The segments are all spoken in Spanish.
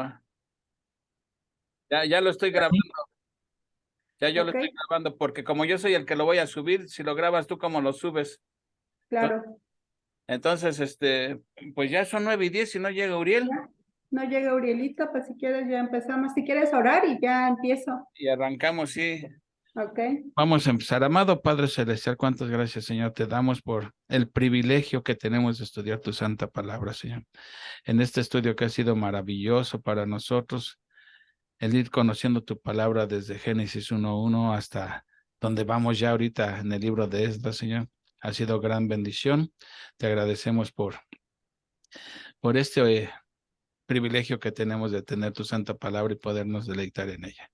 ¿no? Ya lo estoy grabando, ya yo lo Ok, estoy grabando, porque como yo soy el que lo voy a subir, si lo grabas tú, ¿cómo lo subes? claro. Entonces, pues ya son 9:10 y no llega Uriel. Ya. No llega Urielito, pues si quieres ya empezamos. Si quieres orar y ya empiezo. Y arrancamos, sí. Ok. Vamos a empezar. Amado Padre Celestial, cuántas gracias, Señor, te damos por el privilegio que tenemos de estudiar tu santa palabra, Señor. En este estudio que ha sido maravilloso para nosotros, el ir conociendo tu palabra desde Génesis 1:1 hasta donde vamos ya ahorita en el libro de Esdras, Señor. Ha sido gran bendición. Te agradecemos por este privilegio que tenemos de tener tu santa palabra y podernos deleitar en ella.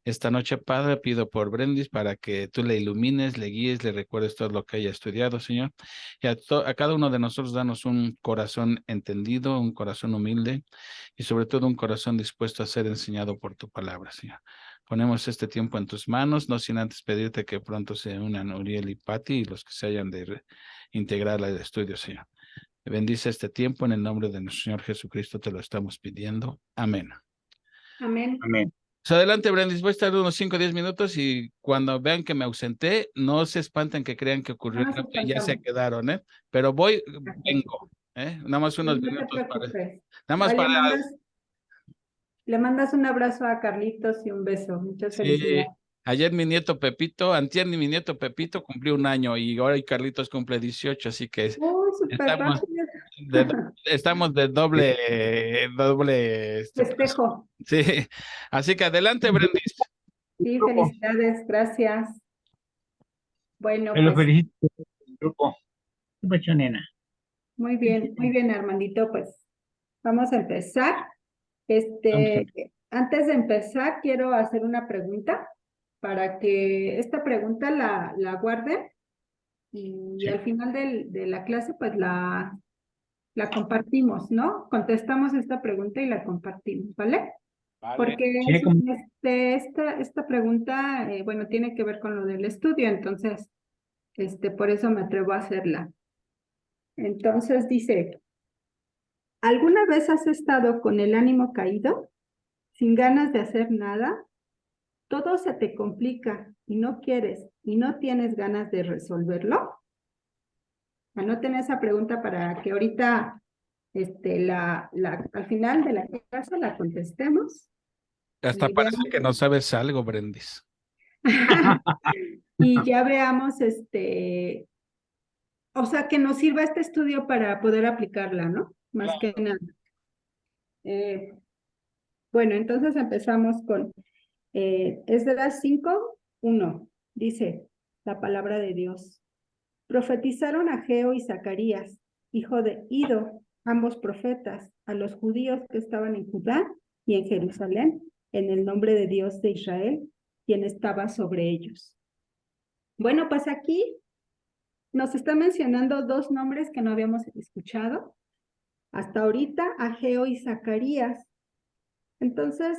Esta noche, Padre, pido por Brendis para que tú le ilumines, le guíes, le recuerdes todo lo que haya estudiado, Señor. Y a cada uno de nosotros danos un corazón entendido, un corazón humilde y sobre todo un corazón dispuesto a ser enseñado por tu palabra, Señor. Ponemos este tiempo en tus manos, no sin antes pedirte que pronto se unan Uriel y Patti y los que se hayan de integrar al estudio, Señor. Bendice este tiempo en el nombre de nuestro Señor Jesucristo, te lo estamos pidiendo. Amén. Amén. Amén. Pues adelante, Brandis, voy a estar unos 5 o 10 minutos y cuando vean que me ausenté, no se espanten que crean que ocurrió No nos algo y ya se espantamos. quedaron, ¿eh? Pero voy, Perfecto. vengo, Nada más unos No te minutos preocupes. nada más Ahí para, le mandas un abrazo a Carlitos y un beso. Muchas sí, felicidades. ayer mi nieto Pepito, antier mi nieto Pepito cumplió 1 año y ahora y Carlitos cumple 18, así que Uy, súper estamos rápido. de, estamos de doble, paso. Festejo. Sí, así que adelante, Brandis. Sí, Grupo, felicidades. Gracias. Bueno, te lo pues felicito, grupo. ¿Qué pasó, nena? muy bien, Armandito. Pues vamos a empezar. Vamos a Antes de empezar, quiero hacer una pregunta para que esta pregunta la guarden y sí. al final de la clase, pues la compartimos, ¿no? Contestamos esta pregunta y la compartimos, ¿vale? Vale. Porque Sí, como esta pregunta, bueno, tiene que ver con lo del estudio, entonces, por eso me atrevo a hacerla. Entonces dice, ¿alguna vez has estado con el ánimo caído, sin ganas de hacer nada? Todo se te complica y no quieres y no tienes ganas de resolverlo. Anoten esa pregunta para que ahorita, al final de la clase la contestemos Hasta y parece veamos. que no sabes algo, Brandis. Y ya veamos, o sea, que nos sirva este estudio para poder aplicarla, ¿no? Más que Claro. nada. Eh, bueno, entonces empezamos con Esdras 5:1. Dice la palabra de Dios. Profetizaron Ageo y Zacarías, hijo de Ido, ambos profetas, a los judíos que estaban en Judá y en Jerusalén, en el nombre de Dios de Israel, quien estaba sobre ellos. Bueno, pues aquí nos está mencionando dos nombres que no habíamos escuchado hasta ahorita, Ageo y Zacarías. Entonces,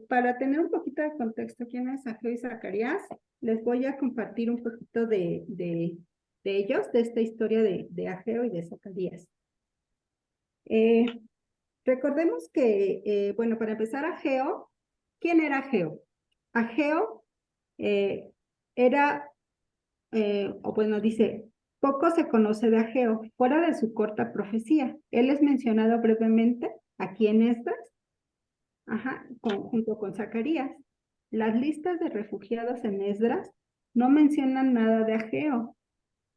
para tener un poquito de contexto, ¿quién es Ageo y Zacarías? Les voy a compartir un poquito de ellos, de esta historia de Ageo y de Zacarías. Eh, recordemos que, bueno, para empezar, Ageo, ¿quién era Ageo? Ageo era o bueno, dice, poco se conoce de Ageo, fuera de su corta profecía. Él es mencionado brevemente aquí en estas, junto con Zacarías. Las listas de refugiados en Esdras no mencionan nada de Ageo.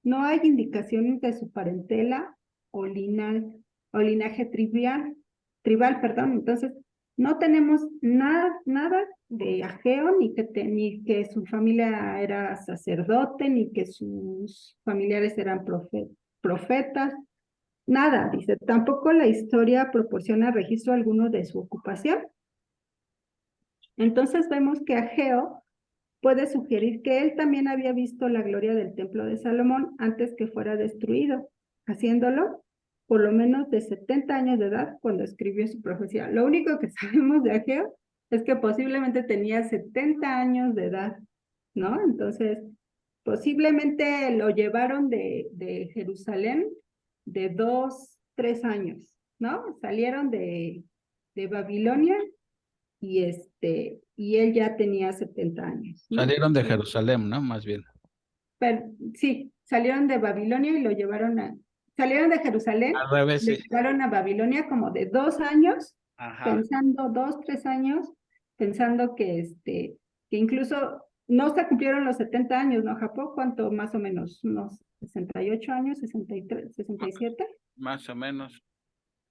No hay indicaciones de su parentela o, o linaje tribal, perdón. Entonces, no tenemos nada de Ageo, ni que su familia era sacerdote, ni que sus familiares eran profetas, nada, dice. Tampoco la historia proporciona registro alguno de su ocupación. Entonces vemos que Ageo puede sugerir que él también había visto la gloria del templo de Salomón antes que fuera destruido, haciéndolo por lo menos de 70 años de edad cuando escribió su profecía. Lo único que sabemos de Ageo es que posiblemente tenía 70 años de edad, ¿no? Entonces, posiblemente lo llevaron de Jerusalén de 2, 3 años, ¿no? Salieron de Babilonia y y él ya tenía 70 años, ¿no? Salieron de Jerusalén, ¿no? Más bien. Sí, salieron de Babilonia y lo salieron de Jerusalén, Al revés, le sí. llevaron a Babilonia como de 2 años, Ajá. pensando 2, 3 años, pensando que incluso no se cumplieron los 70 años, ¿no, Japón? ¿Cuánto más o menos? ¿Unos 68 años, 63, 67? Más o menos.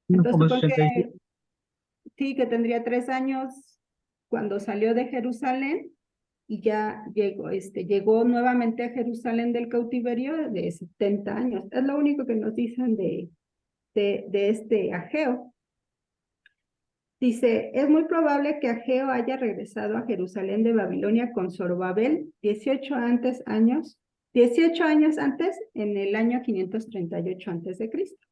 Entonces Como supongo 67. que sí, que tendría 3 años cuando salió de Jerusalén y ya llegó nuevamente a Jerusalén del cautiverio de 70 años. Es lo único que nos dicen de este Ageo. Dice, es muy probable que Ageo haya regresado a Jerusalén de Babilonia con Zorobabel 18 años antes, en el año 538 antes de Cristo.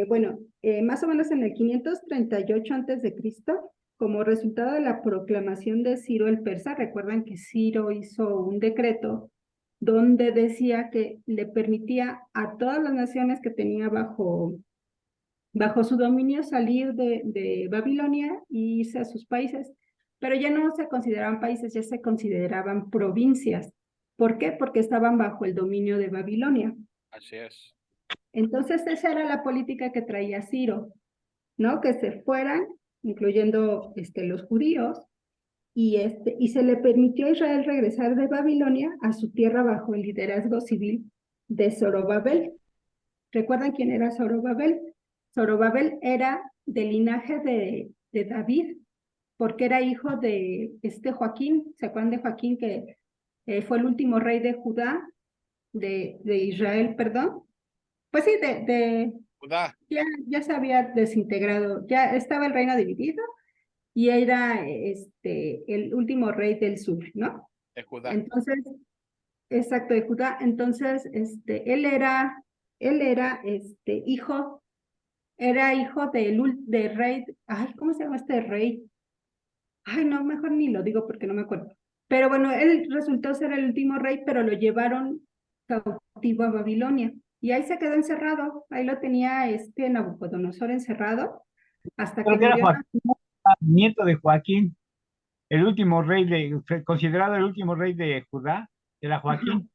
Bueno, más o menos en el 538 antes de Cristo, como resultado de la proclamación de Ciro el persa, recuerdan que Ciro hizo un decreto donde decía que le permitía a todas las naciones que tenía bajo su dominio salir de Babilonia e irse a sus países, pero ya no se consideraban países, ya se consideraban provincias. ¿Por qué? Porque estaban bajo el dominio de Babilonia. Así es. Entonces esa era la política que traía Ciro, ¿no? Que se fueran, incluyendo los judíos, y se le permitió a Israel regresar de Babilonia a su tierra bajo el liderazgo civil de Zorobabel. ¿Recuerdan quién era Zorobabel? Zorobabel era del linaje de David, porque era hijo de Joaquín. ¿Se acuerdan de Joaquín, que fue el último rey de Judá, de Israel, perdón? Pues sí, Judá. ya se había desintegrado, ya estaba el reino dividido y era el último rey del sur, ¿no? De Judá. Entonces, exacto, de Judá. Entonces, él era hijo del rey, ay, ¿cómo se llama este rey? Ay, no, mejor ni lo digo porque no me acuerdo. Pero bueno, él resultó ser el último rey, pero lo llevaron cautivo a Babilonia. Y ahí se quedó encerrado, ahí lo tenía Nabucodonosor encerrado, hasta que Creo que era murió. Joaquín, nieto de Joaquín, el último rey considerado el último rey de Judá, era Joaquín.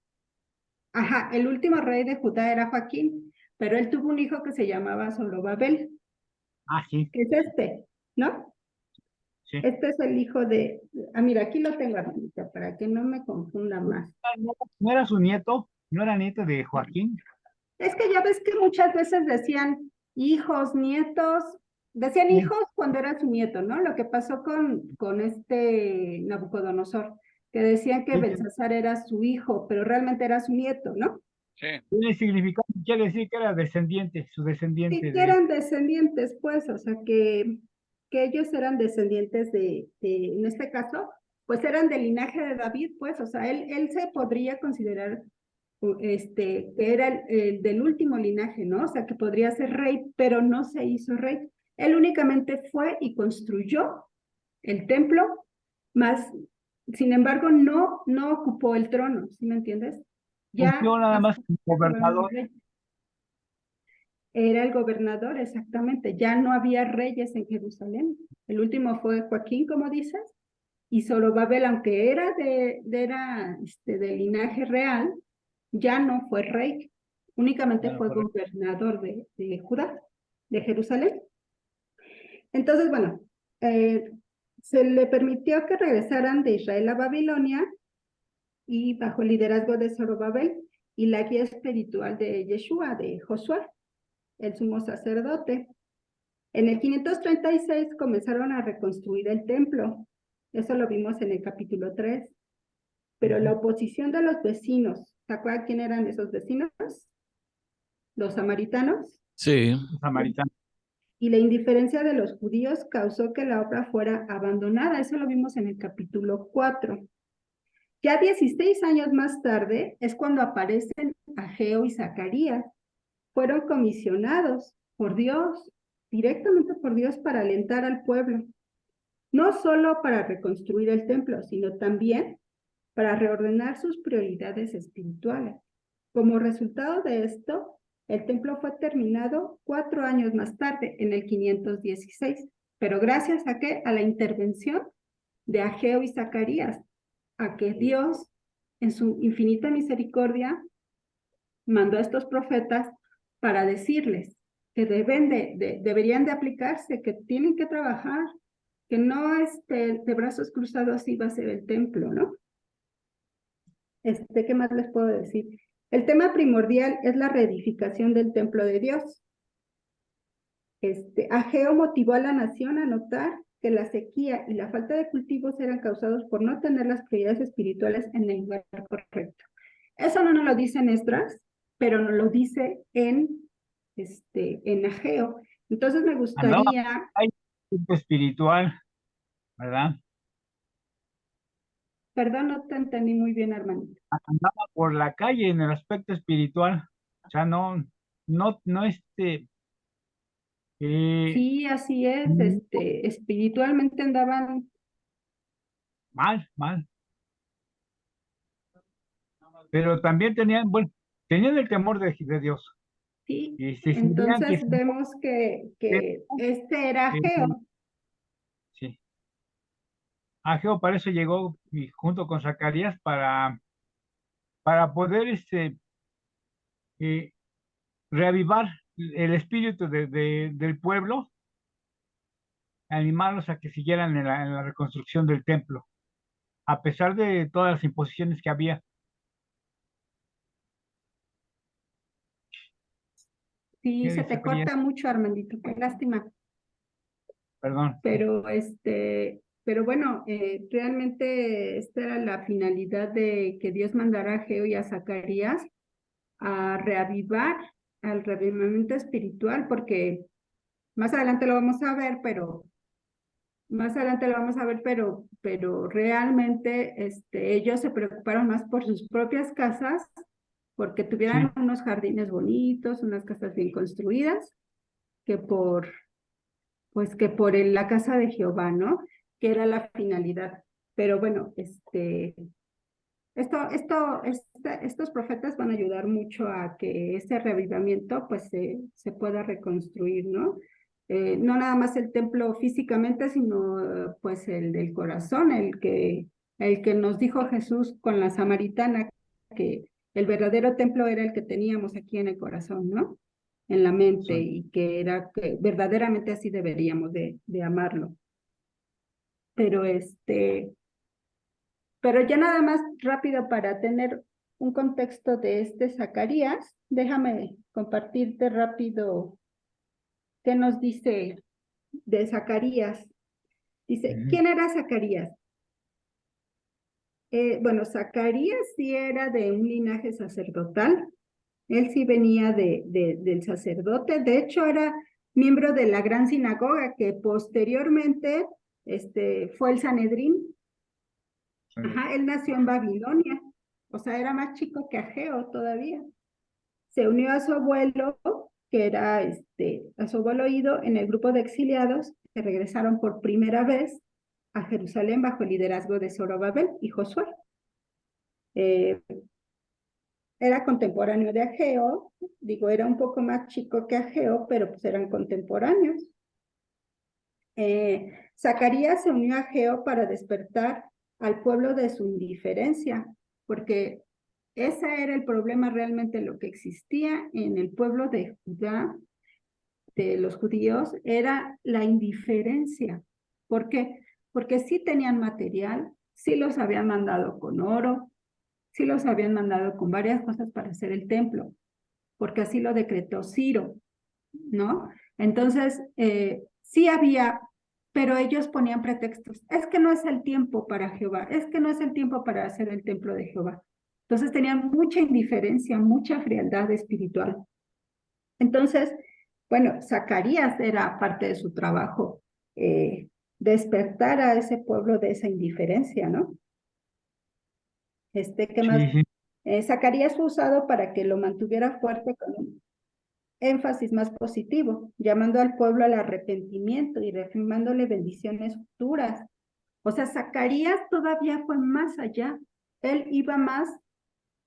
Ajá, el último rey de Judá era Joaquín, pero él tuvo un hijo que se llamaba Zorobabel, Ah, sí, que es ¿no? sí. Este es el hijo mira, aquí lo tengo, hermanita, para que no me confunda más. ¿No era su nieto? ¿No era nieto de Joaquín? Es que ya ves que muchas veces decían hijos, nietos, decían Sí. hijos cuando era su nieto, ¿no? Lo que pasó con este Nabucodonosor, que decían que Sí, Belsasar era su hijo, pero realmente era su nieto, ¿no? Sí. tiene significado, quiere decir que era descendiente, su Sí, descendiente que de... eran descendientes, pues, o sea, que ellos eran descendientes en este caso, pues eran del linaje de David, pues, o sea, él se podría considerar que era el del último linaje, ¿no? O sea, que podría ser rey, pero no se hizo rey. Él únicamente fue y construyó el templo, más, sin embargo, no ocupó el trono, ¿sí me entiendes? Ya Fungió nada más hasta como que fueron los gobernador. reyes. Era el gobernador, exactamente. Ya no había reyes en Jerusalén. El último fue Joaquín, como dices, y Zorobabel, aunque era de linaje real, ya no fue rey, únicamente Claro, fue correcto. gobernador de Judá, de Jerusalén. Entonces, bueno, se le permitió que regresaran de Israel a Babilonia y bajo el liderazgo de Zorobabel y la guía espiritual de Yeshua, de Josué, el sumo sacerdote. En el 536 comenzaron a reconstruir el templo. Eso lo vimos en el capítulo 3. Pero la oposición de los vecinos, ¿se acuerdan quién eran esos vecinos? Los samaritanos. Sí. Samaritano. Y la indiferencia de los judíos causó que la obra fuera abandonada. Eso lo vimos en el capítulo 4. Ya 16 años más tarde es cuando aparecen Ageo y Zacarías. Fueron comisionados por Dios, directamente por Dios, para alentar al pueblo. No solo para reconstruir el templo, sino también para reordenar sus prioridades espirituales. Como resultado de esto, El templo fue terminado 4 años más tarde, en el 516, pero gracias a qué? A la intervención de Ageo y Zacarías, a que Dios, en su infinita misericordia, mandó a estos profetas para decirles que deberían de aplicarse, que tienen que trabajar, que no de brazos cruzados iba a ser el templo, ¿no? ¿Qué más les puedo decir? El tema primordial es la reedificación del templo de Dios. Ageo motivó a la nación a notar que la sequía y la falta de cultivos eran causados por no tener las prioridades espirituales en el lugar correcto. Eso no nos lo dice en Esdras, pero nos lo dice en Ageo. Entonces me Andaba gustaría... ahí, espiritual, ¿verdad? Perdón, no te entendí muy bien, Armandito. Andaba por la calle en el aspecto espiritual. O sea, no, eh, Sí, así es. mm, Espiritualmente andaban, mal. Pero también tenían el temor de Dios. sí. Y si sabían Entonces que vemos que este era eh, Ageo. sí, Ageo para eso llegó y junto con Zacarías para poder eh, reavivar el espíritu del pueblo, animarlos a que siguieran en la reconstrucción del templo, a pesar de todas las imposiciones que había. Sí, ¿Qué se dice te Zacarías? corta mucho, Armandito. Qué lástima. Perdón. Pero bueno, realmente esta era la finalidad de que Dios mandara a Ageo y a Zacarías a reavivar al revivimiento espiritual, porque más adelante lo vamos a ver, pero realmente ellos se preocuparon más por sus propias casas, porque tuvieran Sí, unos jardines bonitos, unas casas bien construidas, que la casa de Jehová, ¿no? Que era la finalidad. Pero bueno, estos profetas van a ayudar mucho a que ese reavivamiento pues se pueda reconstruir, ¿no? No nada más el templo físicamente, sino pues el del corazón, el que nos dijo Jesús con la samaritana, que el verdadero templo era el que teníamos aquí en el corazón, ¿no? En la mente, sí. y que verdaderamente así deberíamos de amarlo. Pero pero ya nada más rápido para tener un contexto de Zacarías, déjame compartirte rápido qué nos dice de Zacarías. Dice, Ujú. ¿quién era Zacarías? Bueno, Zacarías sí era de un linaje sacerdotal. Él sí venía del sacerdote. De hecho, era miembro de la gran sinagoga que posteriormente fue el Sanedrín. Sí. Ajá, él nació en Babilonia. O sea, era más chico que Ageo todavía. Se unió a su abuelo, que era a su abuelo Ido, en el grupo de exiliados que regresaron por primera vez a Jerusalén bajo el liderazgo de Zorobabel y Josué. Eh, Era contemporáneo de Ageo, digo, era un poco más chico que Ageo, pero pues eran contemporáneos. Zacarías se unió a Ageo para despertar al pueblo de su indiferencia, porque ese era el problema realmente, lo que existía en el pueblo de Judá, de los judíos, era la indiferencia. ¿Por qué? Porque sí tenían material, sí los habían mandado con oro, sí los habían mandado con varias cosas para hacer el templo, porque así lo decretó Ciro, ¿no? Entonces, sí había, pero ellos ponían pretextos. Es que no es el tiempo para Jehová, es que no es el tiempo para hacer el templo de Jehová. Entonces tenían mucha indiferencia, mucha frialdad espiritual. Entonces, bueno, Zacarías era parte de su trabajo, despertar a ese pueblo de esa indiferencia, ¿no? ¿Qué más? Sí, sí. Zacarías fue usado para que lo mantuviera fuerte con un énfasis más positivo, llamando al pueblo al arrepentimiento y reafirmándole bendiciones futuras. O sea, Zacarías todavía fue más allá. Él iba más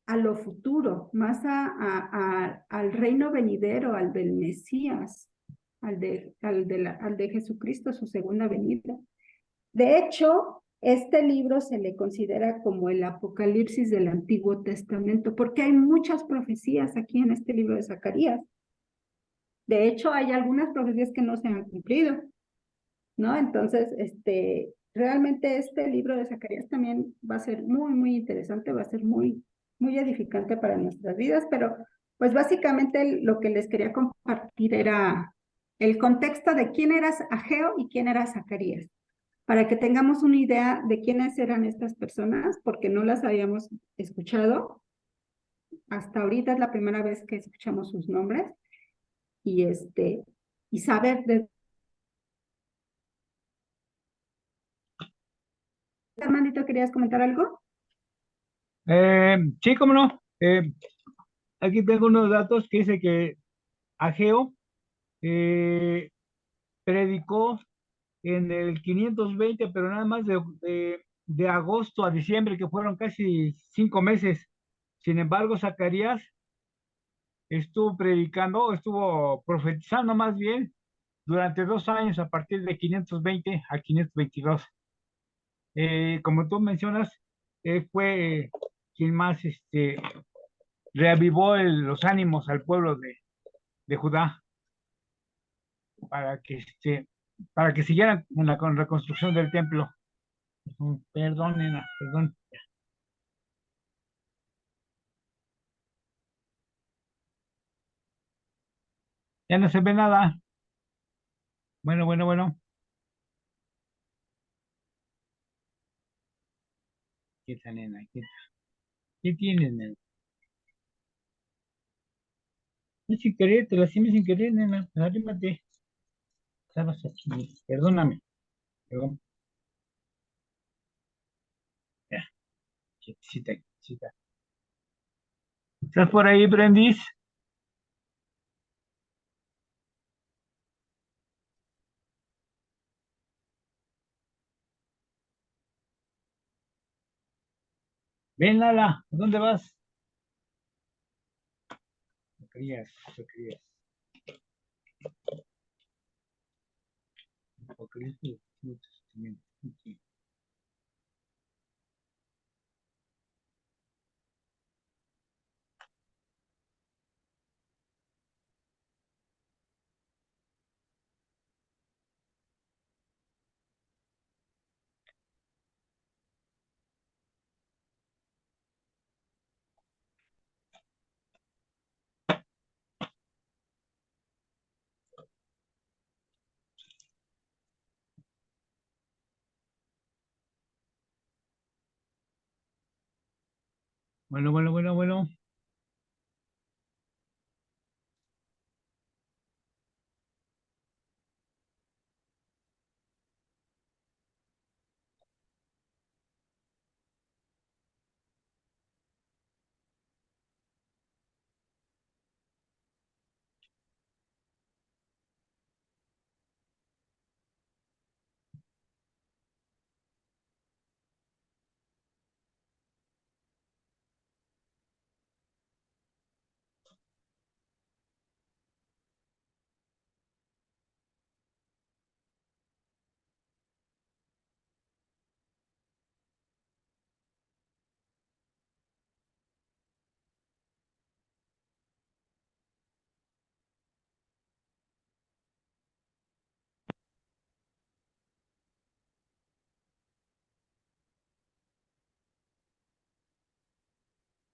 a lo futuro, más al reino venidero, al del Mesías, al de Jesucristo, su segunda venida. De hecho, este libro se le considera como el Apocalipsis del Antiguo Testamento, porque hay muchas profecías aquí en este libro de Zacarías. De hecho, hay algunas profecías que no se han cumplido, ¿no? Entonces, realmente este libro de Zacarías también va a ser muy, muy interesante, va a ser muy, muy edificante para nuestras vidas, pero pues básicamente lo que les quería compartir era el contexto de quién era Ageo y quién era Zacarías, para que tengamos una idea de quiénes eran estas personas, porque no las habíamos escuchado. Hasta ahorita es la primera vez que escuchamos sus nombres y y saber de... Armandito, ¿querías comentar algo? Sí, cómo no. Aquí tengo unos datos que dice que Ageo eh, predicó en el 520, pero nada más de agosto a diciembre, que fueron casi 5 meses. Sin embargo, Zacarías estuvo predicando, estuvo profetizando más bien durante 2 años, a partir de 520 a 522. Como tú mencionas, fue quien más reavivó los ánimos al pueblo de Judá para que, para que siguieran con la reconstrucción del templo. Perdón, nena, perdón. Ya no se ve nada. Bueno, bueno, bueno. Quieta, nena, quieta. ¿Qué tienes, nena? No, sin querer, te lastimé sin querer, nena. Arrímate. Estabas así. Perdóname. Perdón. Ya, quietecita, quietecita. ¿Estás por ahí, Brendis? Ven, Lala. ¿A dónde vas? No querías, no querías. No querías. Ok. Bueno, bueno, bueno, bueno.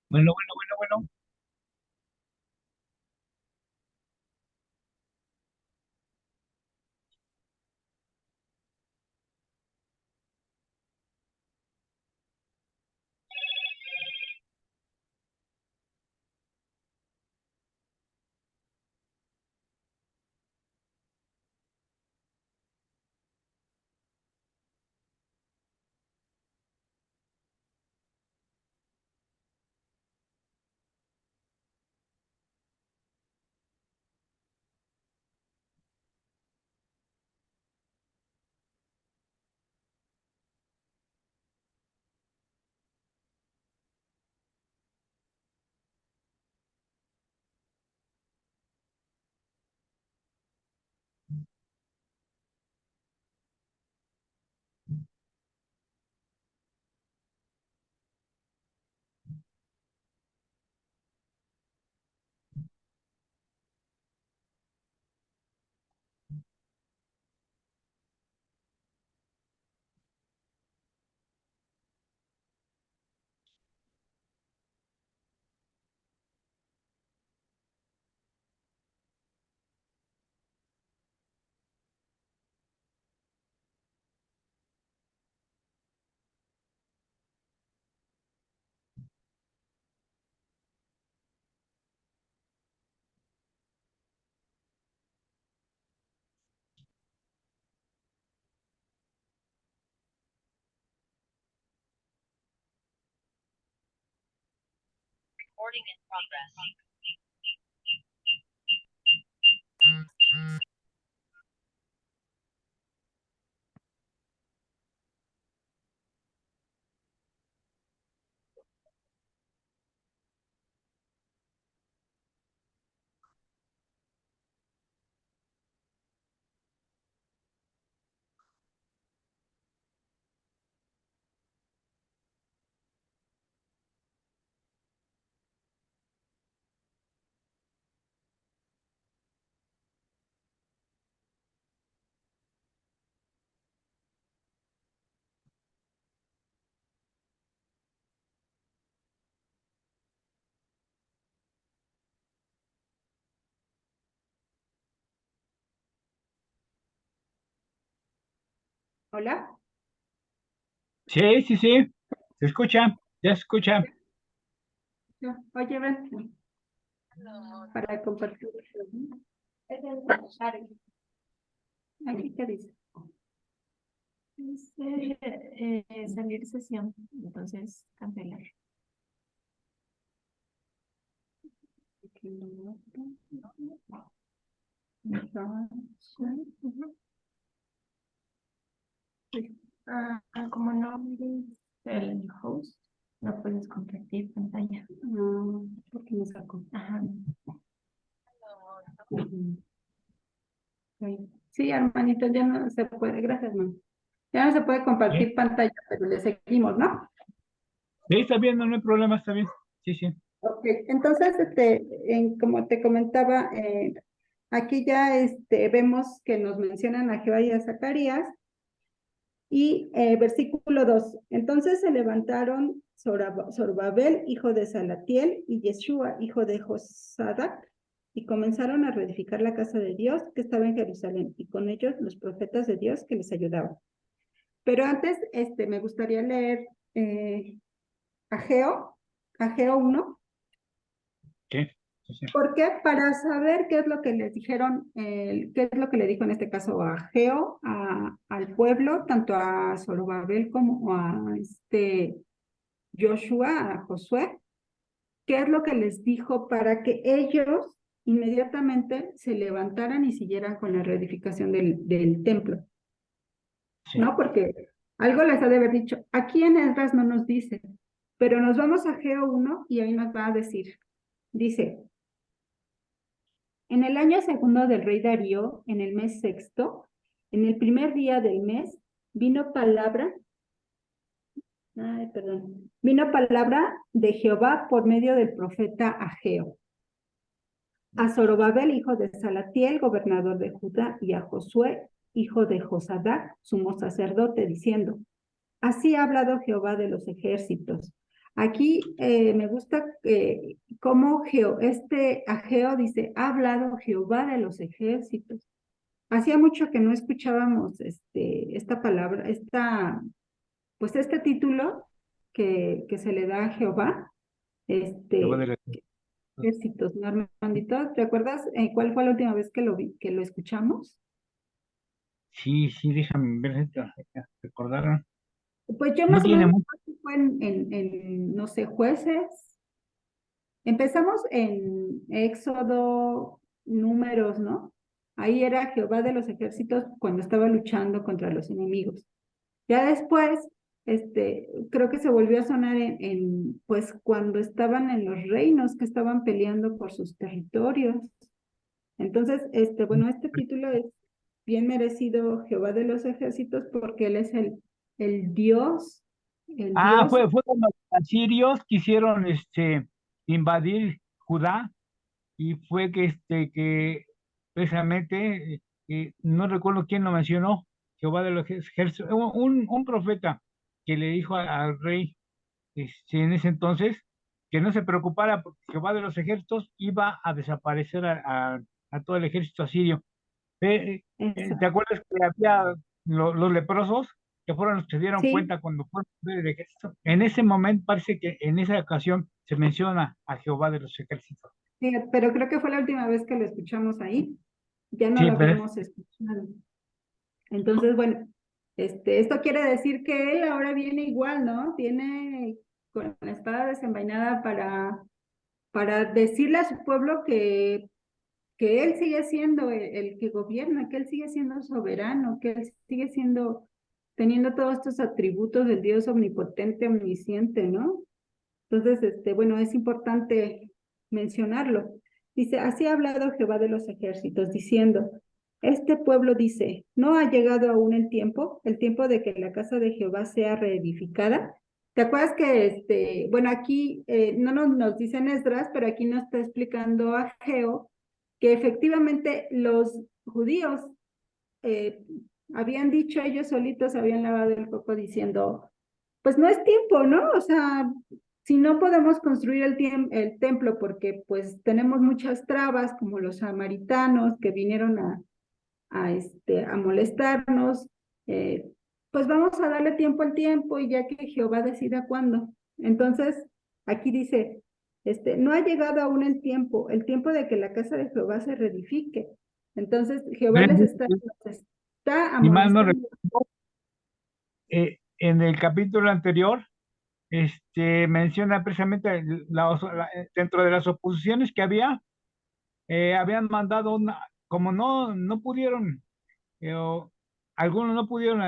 Bueno, bueno, bueno, bueno. Hola. Sí, sí, sí. Se escucha, ya se escucha. Oye, ven para compartir. Aquí, ¿qué dice? Dice salir sesión, entonces cancelar. Como no eres el host, no puedes compartir pantalla. No, porque me sacó. Ajá. Ujú. Sí, hermanito, ya no se puede, gracias, hermano. Ya no se puede Sí, compartir pantalla, pero le seguimos, ¿no? sí, está bien, no hay problema, está bien. Sí, sí. Ok, entonces, como te comentaba, aquí ya vemos que nos mencionan a Jehová y a Zacarías, y versículo 2. Entonces se levantaron Zorobabel, hijo de Salatiel, y Yeshua, hijo de Josadac, y comenzaron a reedificar la casa de Dios que estaba en Jerusalén, y con ellos los profetas de Dios que les ayudaban. Pero antes, me gustaría leer Ageo, Ageo 1. Sí, sí, sí. ¿Por qué? Para saber qué es lo que les dijeron, qué es lo que le dijo en este caso a Ageo, al pueblo, tanto a Zorobabel como a Joshua, a Josué, qué es lo que les dijo para que ellos inmediatamente se levantaran y siguieran con la reedificación del templo, Sí. ¿no? Porque algo les ha de haber dicho. Aquí en Esdras no nos dice, pero nos vamos a Ageo 1 y ahí nos va a decir, dice, en el año segundo del rey Darío, en el mes sexto, en el primer día del mes, vino palabra de Jehová por medio del profeta Ageo, a Zorobabel, hijo de Salatiel, gobernador de Judá, y a Josué, hijo de Josadac, sumo sacerdote, diciendo, así ha hablado Jehová de los ejércitos. Aquí me gusta cómo Ageo dice, ha hablado Jehová de los ejércitos. Hacía mucho que no escuchábamos esta palabra, pues este título que se le da a Jehová, Te voy a decir. ejércitos, ¿no, Armandito? ¿Te acuerdas cuál fue la última vez que lo escuchamos? Sí, sí, déjame ver, recordaron. Pues yo No más o tiene menos mucho. creo que fue no sé, Jueces. Empezamos en Éxodo, Números, ¿no? Ahí era Jehová de los ejércitos cuando estaba luchando contra los enemigos. Ya después, creo que se volvió a sonar pues cuando estaban en los reinos que estaban peleando por sus territorios. Entonces, bueno, este título es bien merecido, Jehová de los ejércitos, porque él es el Dios, el Ah, Dios. fue cuando los asirios quisieron invadir Judá y fue que precisamente, no recuerdo quién lo mencionó, Jehová de los ejércitos, un profeta que le dijo al rey en ese entonces que no se preocupara porque Jehová de los ejércitos iba a desaparecer a todo el ejército asirio. Eso. ¿Te acuerdas que había los leprosos que fueron los que se dieron Sí, cuenta cuando fueron a ver el ejército? En ese momento parece que en esa ocasión se menciona a Jehová de los ejércitos. sí, pero creo que fue la última vez que lo escuchamos ahí. Ya no Sí, lo pero habíamos escuchado. Entonces, bueno, esto quiere decir que él ahora viene igual, ¿no? Viene con la espada desenvainada para decirle a su pueblo que él sigue siendo el que gobierna, que él sigue siendo soberano, que él sigue siendo, teniendo todos estos atributos del Dios omnipotente, omnisciente, ¿no? Entonces, bueno, es importante mencionarlo. Dice, así ha hablado Jehová de los ejércitos, diciendo, este pueblo dice, ¿no ha llegado aún el tiempo de que la casa de Jehová sea reedificada? ¿Te acuerdas que, bueno, aquí no nos dicen Esdras, pero aquí nos está explicando Ageo que efectivamente los judíos eh, habían dicho, ellos solitos habían lavado el coco diciendo, pues no es tiempo, ¿no? O sea, si no podemos construir el templo porque pues tenemos muchas trabas como los samaritanos que vinieron a molestarnos, eh, pues vamos a darle tiempo al tiempo y ya que Jehová decida cuándo. Entonces, aquí dice, no ha llegado aún el tiempo de que la casa de Jehová se reedifique. Entonces, Jehová les está Si mal no amonestando. recuerdo, en el capítulo anterior, menciona precisamente dentro de las oposiciones que habían mandado como no pudieron, o algunos no pudieron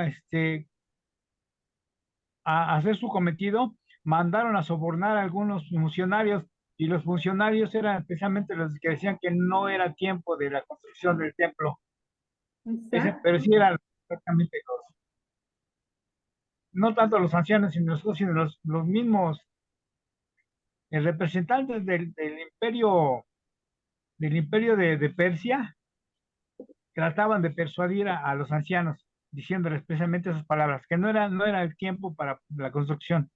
hacer su cometido, mandaron a sobornar a algunos funcionarios, y los funcionarios eran precisamente los que decían que no era tiempo de la construcción del templo. Pero sí eran exactamente no tanto los ancianos, sino los mismos representantes del imperio de Persia, trataban de persuadir a los ancianos, diciéndoles precisamente esas palabras, que no era el tiempo para la construcción.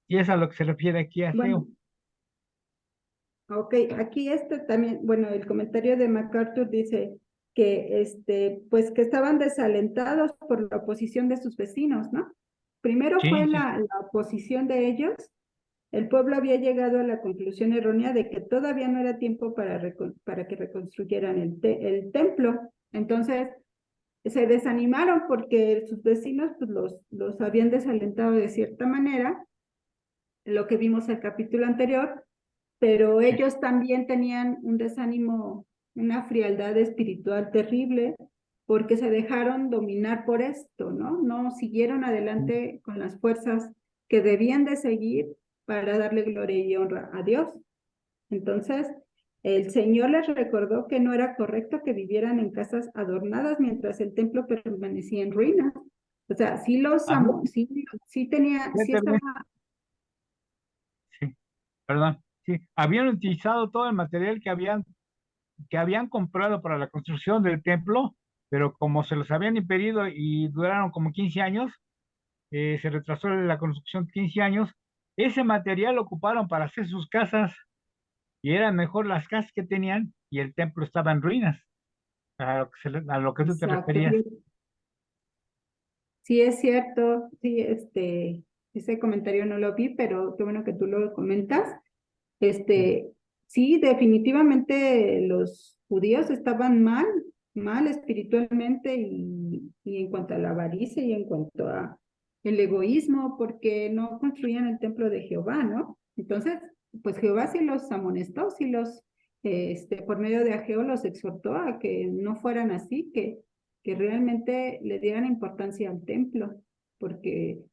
Y es a lo que se refiere aquí a Bueno, Geo. ok, aquí también, bueno, el comentario de MacArthur dice que pues que estaban desalentados por la oposición de sus vecinos, ¿no? Primero Sí, fue sí, la oposición de ellos, el pueblo había llegado a la conclusión errónea de que todavía no era tiempo para que reconstruyeran el templo. Entonces, se desanimaron porque sus vecinos pues, los habían desalentado de cierta manera, lo que vimos el capítulo anterior, pero sí. ellos también tenían un desánimo, una frialdad espiritual terrible, porque se dejaron dominar por esto, ¿no? No siguieron adelante con las fuerzas que debían de seguir para darle gloria y honra a Dios. Entonces, el Señor les recordó que no era correcto que vivieran en casas adornadas mientras el templo permanecía en ruinas. O sea, sí los Había- amo, sí tenía, sí estaba. sí, perdón, sí, habían utilizado todo el material que habían comprado para la construcción del templo, pero como se los habían impedido y duraron como 15 años, se retrasó la construcción 15 años, ese material lo ocuparon para hacer sus casas, y eran mejor las casas que tenían, y el templo estaba en ruinas, a lo que tú te Exacto. referías. Sí, es cierto, sí, ese comentario no lo vi, pero qué bueno que tú lo comentas. Sí, Este, sí, definitivamente los judíos estaban mal espiritualmente y en cuanto a la avaricia y en cuanto a el egoísmo, porque no construían el templo de Jehová, ¿no? Entonces, pues Jehová sí los amonestó, sí por medio de Ageo los exhortó a que no fueran así, que realmente le dieran importancia al templo, porque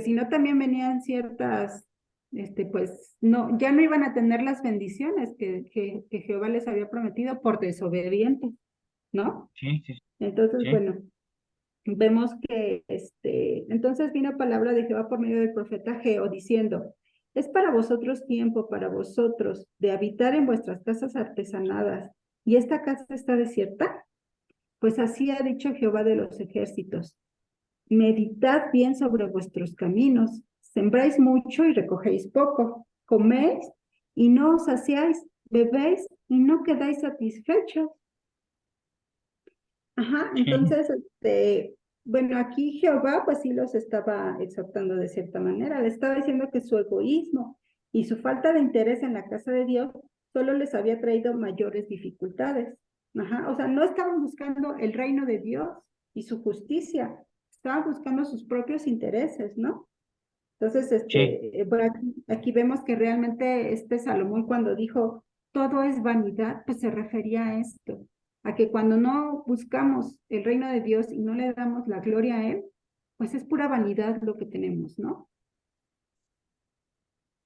si no también venían ciertas pues no, ya no iban a tener las bendiciones que Jehová les había prometido por desobedientes, ¿no? sí, sí, Entonces, sí. bueno, vemos que entonces vino palabra de Jehová por medio del profeta Geo diciendo, es para vosotros tiempo, para vosotros, de habitar en vuestras casas artesanadas, y esta casa está desierta. Pues así ha dicho Jehová de los ejércitos. Meditad bien sobre vuestros caminos, sembráis mucho y recogéis poco, coméis y no os saciáis, bebéis y no quedáis satisfechos. Ajá, Sí, entonces, bueno, aquí Jehová pues sí los estaba exhortando de cierta manera, le estaba diciendo que su egoísmo y su falta de interés en la casa de Dios solo les había traído mayores dificultades. Ajá, o sea, no estaban buscando el reino de Dios y su justicia, estaban buscando sus propios intereses, ¿no? Entonces, Sí, por aquí vemos que realmente Salomón cuando dijo todo es vanidad, pues se refería a esto, a que cuando no buscamos el reino de Dios y no le damos la gloria a Él, pues es pura vanidad lo que tenemos, ¿no?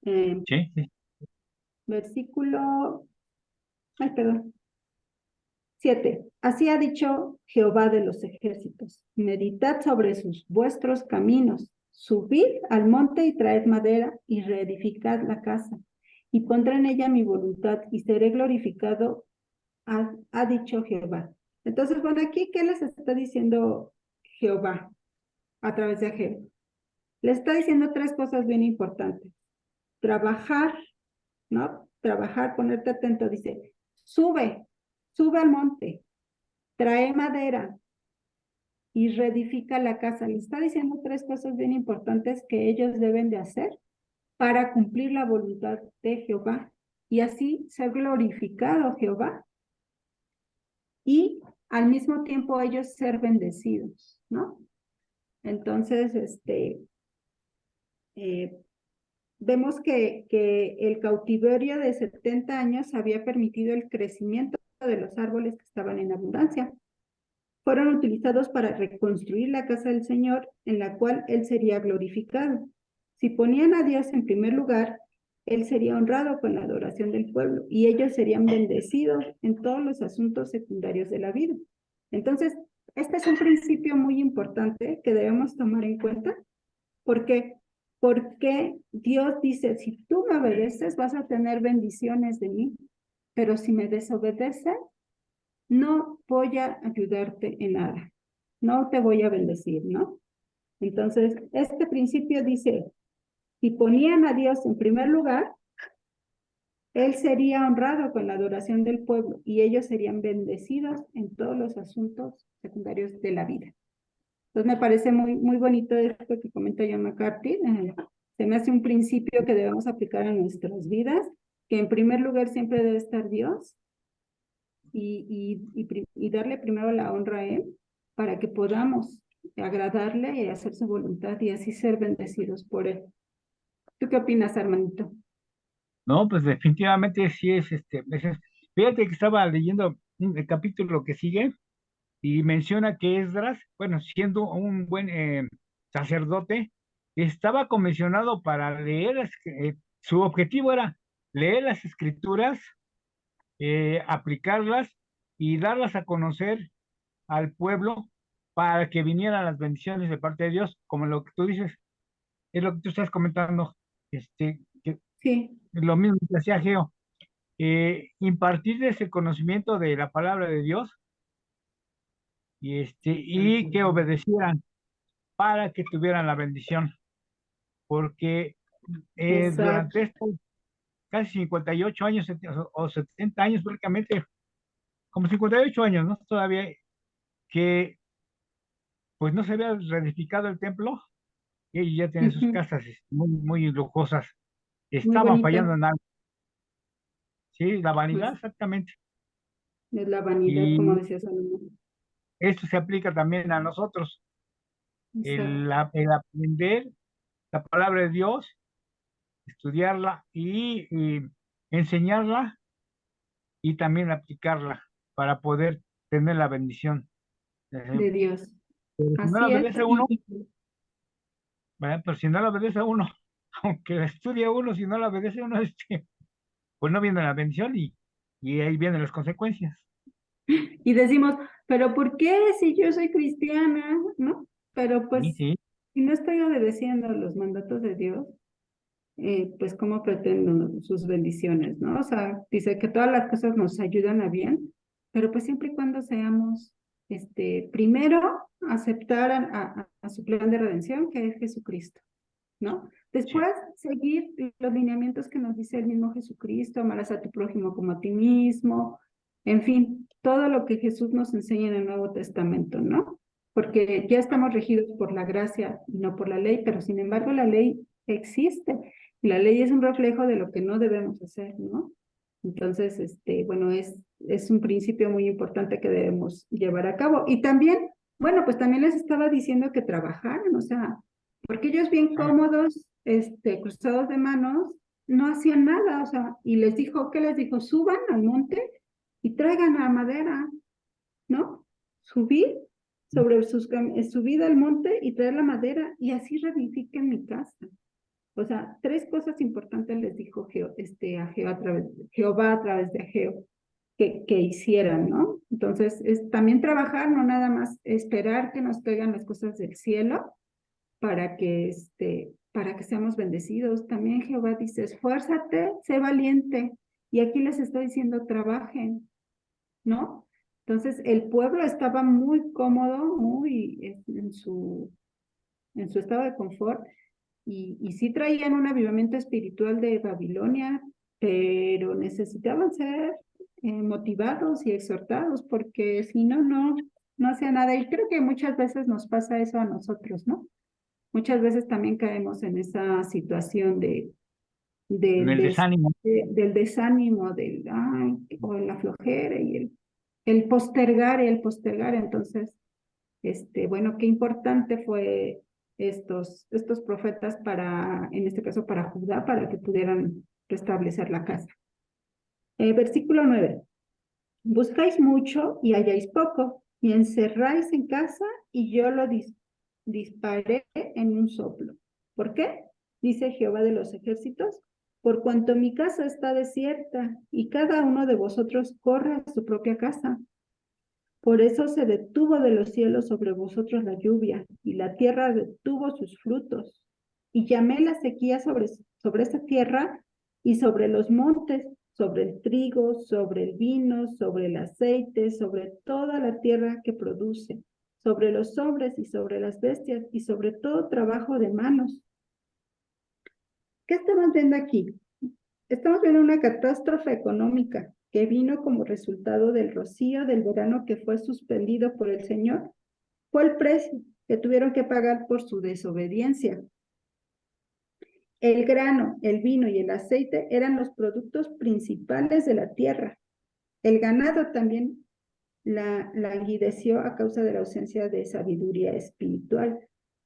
Eh, sí, sí. versículo, ay, perdón, 7. Así ha dicho Jehová de los ejércitos, meditad sobre vuestros caminos, subid al monte y traed madera y reedificad la casa, y pondré en ella mi voluntad y seré glorificado, ha dicho Jehová. Entonces, bueno, aquí, ¿qué les está diciendo Jehová a través de Ageo? Le está diciendo tres cosas bien importantes. Trabajar, ¿no? Trabajar, ponerte atento, dice, sube al monte, trae madera y reedifica la casa. Le está diciendo tres cosas bien importantes que ellos deben de hacer para cumplir la voluntad de Jehová y así ser glorificado Jehová y al mismo tiempo ellos ser bendecidos, ¿no? Entonces, eh, vemos que el cautiverio de 70 años había permitido el crecimiento de los árboles que estaban en abundancia. Fueron utilizados para reconstruir la casa del Señor, en la cual Él sería glorificado. Si ponían a Dios en primer lugar, Él sería honrado con la adoración del pueblo y ellos serían bendecidos en todos los asuntos secundarios de la vida. Entonces, este es un principio muy importante que debemos tomar en cuenta, porque porque Dios dice, si tú me obedeces, vas a tener bendiciones de mí, pero si me desobedeces, no voy a ayudarte en nada, no te voy a bendecir, ¿no? Entonces, este principio dice, si ponían a Dios en primer lugar, Él sería honrado con la adoración del pueblo y ellos serían bendecidos en todos los asuntos secundarios de la vida. Entonces, me parece muy bonito esto que comenta John MacArthur. Se me hace un principio que debemos aplicar a nuestras vidas, que en primer lugar siempre debe estar Dios, y darle primero la honra a Él para que podamos agradarle y hacer su voluntad y así ser bendecidos por Él. ¿Tú qué opinas, hermanito? No, pues definitivamente sí fíjate que estaba leyendo el capítulo que sigue y menciona que Esdras, bueno, siendo un buen sacerdote, estaba comisionado para leer, su objetivo era leer las escrituras, aplicarlas y darlas a conocer al pueblo para que vinieran las bendiciones de parte de Dios, como lo que tú dices, es lo que tú estás comentando, que Sí, lo mismo que hacía Geo, impartirles el conocimiento de la palabra de Dios y que obedecieran para que tuvieran la bendición, porque exacto. durante estos casi 58 años o 70 años prácticamente, como 58 años, ¿no? Todavía que pues no se había reedificado el templo y ellos ya tienen sus Ujú. casas muy lujosas, Muy estaban bonito. fallando en algo, sí, la vanidad Pues exactamente, es la vanidad, como y decía Salomón. esto se aplica también a nosotros, Exacto. el aprender la palabra de Dios, estudiarla y enseñarla y también aplicarla para poder tener la bendición. De Dios. Pero si no la Así es. obedece uno, ¿verdad? Pero si no la obedece uno, aunque la estudie uno, si no la obedece uno, pues no viene la bendición y ahí vienen las consecuencias. Y decimos, pero ¿por qué si yo soy cristiana? ¿No? Pero Sí, pues, sí, si no estoy obedeciendo los mandatos de Dios, pues ¿cómo pretendo sus bendiciones? ¿No? O sea, dice que todas las cosas nos ayudan a bien, pero pues siempre y cuando seamos, primero, aceptar a su plan de redención, que es Jesucristo, ¿no? sí. Después, seguir los lineamientos que nos dice el mismo Jesucristo, amarás a tu prójimo como a ti mismo, en fin, todo lo que Jesús nos enseña en el Nuevo Testamento, ¿no? Porque ya estamos regidos por la gracia y no por la ley, pero sin embargo la ley existe y la ley es un reflejo de lo que no debemos hacer, ¿no? Entonces, bueno, es un principio muy importante que debemos llevar a cabo. Y también, bueno, pues también les estaba diciendo que trabajaran, o sea, porque ellos bien Ah, cómodos cruzados de manos, no hacían nada, o sea, y les dijo, ¿qué les dijo? Suban al monte y traigan la madera, ¿no? Subir subir al monte y traer la madera y así reedifiquen mi casa. O sea, 3 cosas importantes les dijo Jehová a través de Ageo que hicieran, ¿no? Entonces, es también trabajar, no nada más esperar que nos caigan las cosas del cielo para que seamos bendecidos. También Jehová dice, esfuérzate, sé valiente. Y aquí les está diciendo, trabajen, ¿no? Entonces, el pueblo estaba muy cómodo, muy en su estado de confort, y sí traían un avivamiento espiritual de Babilonia, pero necesitaban ser motivados y exhortados, porque si no, no hacía nada. Y creo que muchas veces nos pasa eso a nosotros, ¿no? Muchas veces también caemos en esa situación En el desánimo. del desánimo, o la flojera y el postergar y el postergar. Entonces, bueno, qué importante fue estos profetas en este caso para Judá, para que pudieran restablecer la casa. Versículo 9. Buscáis mucho y halláis poco, y encerráis en casa y yo lo disparé en un soplo. ¿Por qué? Dice Jehová de los ejércitos, por cuanto mi casa está desierta y cada uno de vosotros corre a su propia casa. Por eso se detuvo de los cielos sobre vosotros la lluvia, y la tierra detuvo sus frutos. Y llamé la sequía sobre esa tierra y sobre los montes, sobre el trigo, sobre el vino, sobre el aceite, sobre toda la tierra que produce, sobre los hombres y sobre las bestias, y sobre todo trabajo de manos. ¿Qué estamos viendo aquí? Estamos viendo una catástrofe económica que vino como resultado del rocío del verano que fue suspendido por el Señor. Fue el precio que tuvieron que pagar por su desobediencia. El grano, el vino y el aceite eran los productos principales de la tierra. El ganado también la languideció a causa de la ausencia de sabiduría espiritual.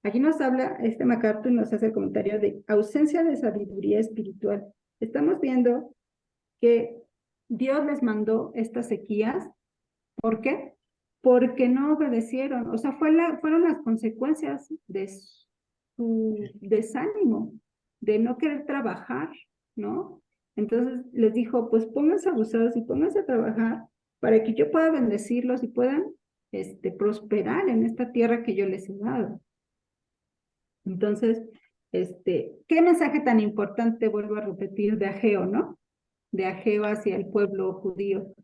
Aquí nos habla, MacArthur nos hace el comentario de ausencia de sabiduría espiritual. Estamos viendo que Dios les mandó estas sequías. ¿Por qué? Porque no obedecieron. O sea, fueron las consecuencias de su desánimo, de no querer trabajar, ¿no? Entonces les dijo, pues pónganse abusados y pónganse a trabajar para que yo pueda bendecirlos y puedan prosperar en esta tierra que yo les he dado. Entonces, ¿qué mensaje tan importante vuelvo a repetir de Ageo, ¿no? De Ageo hacia el pueblo judío.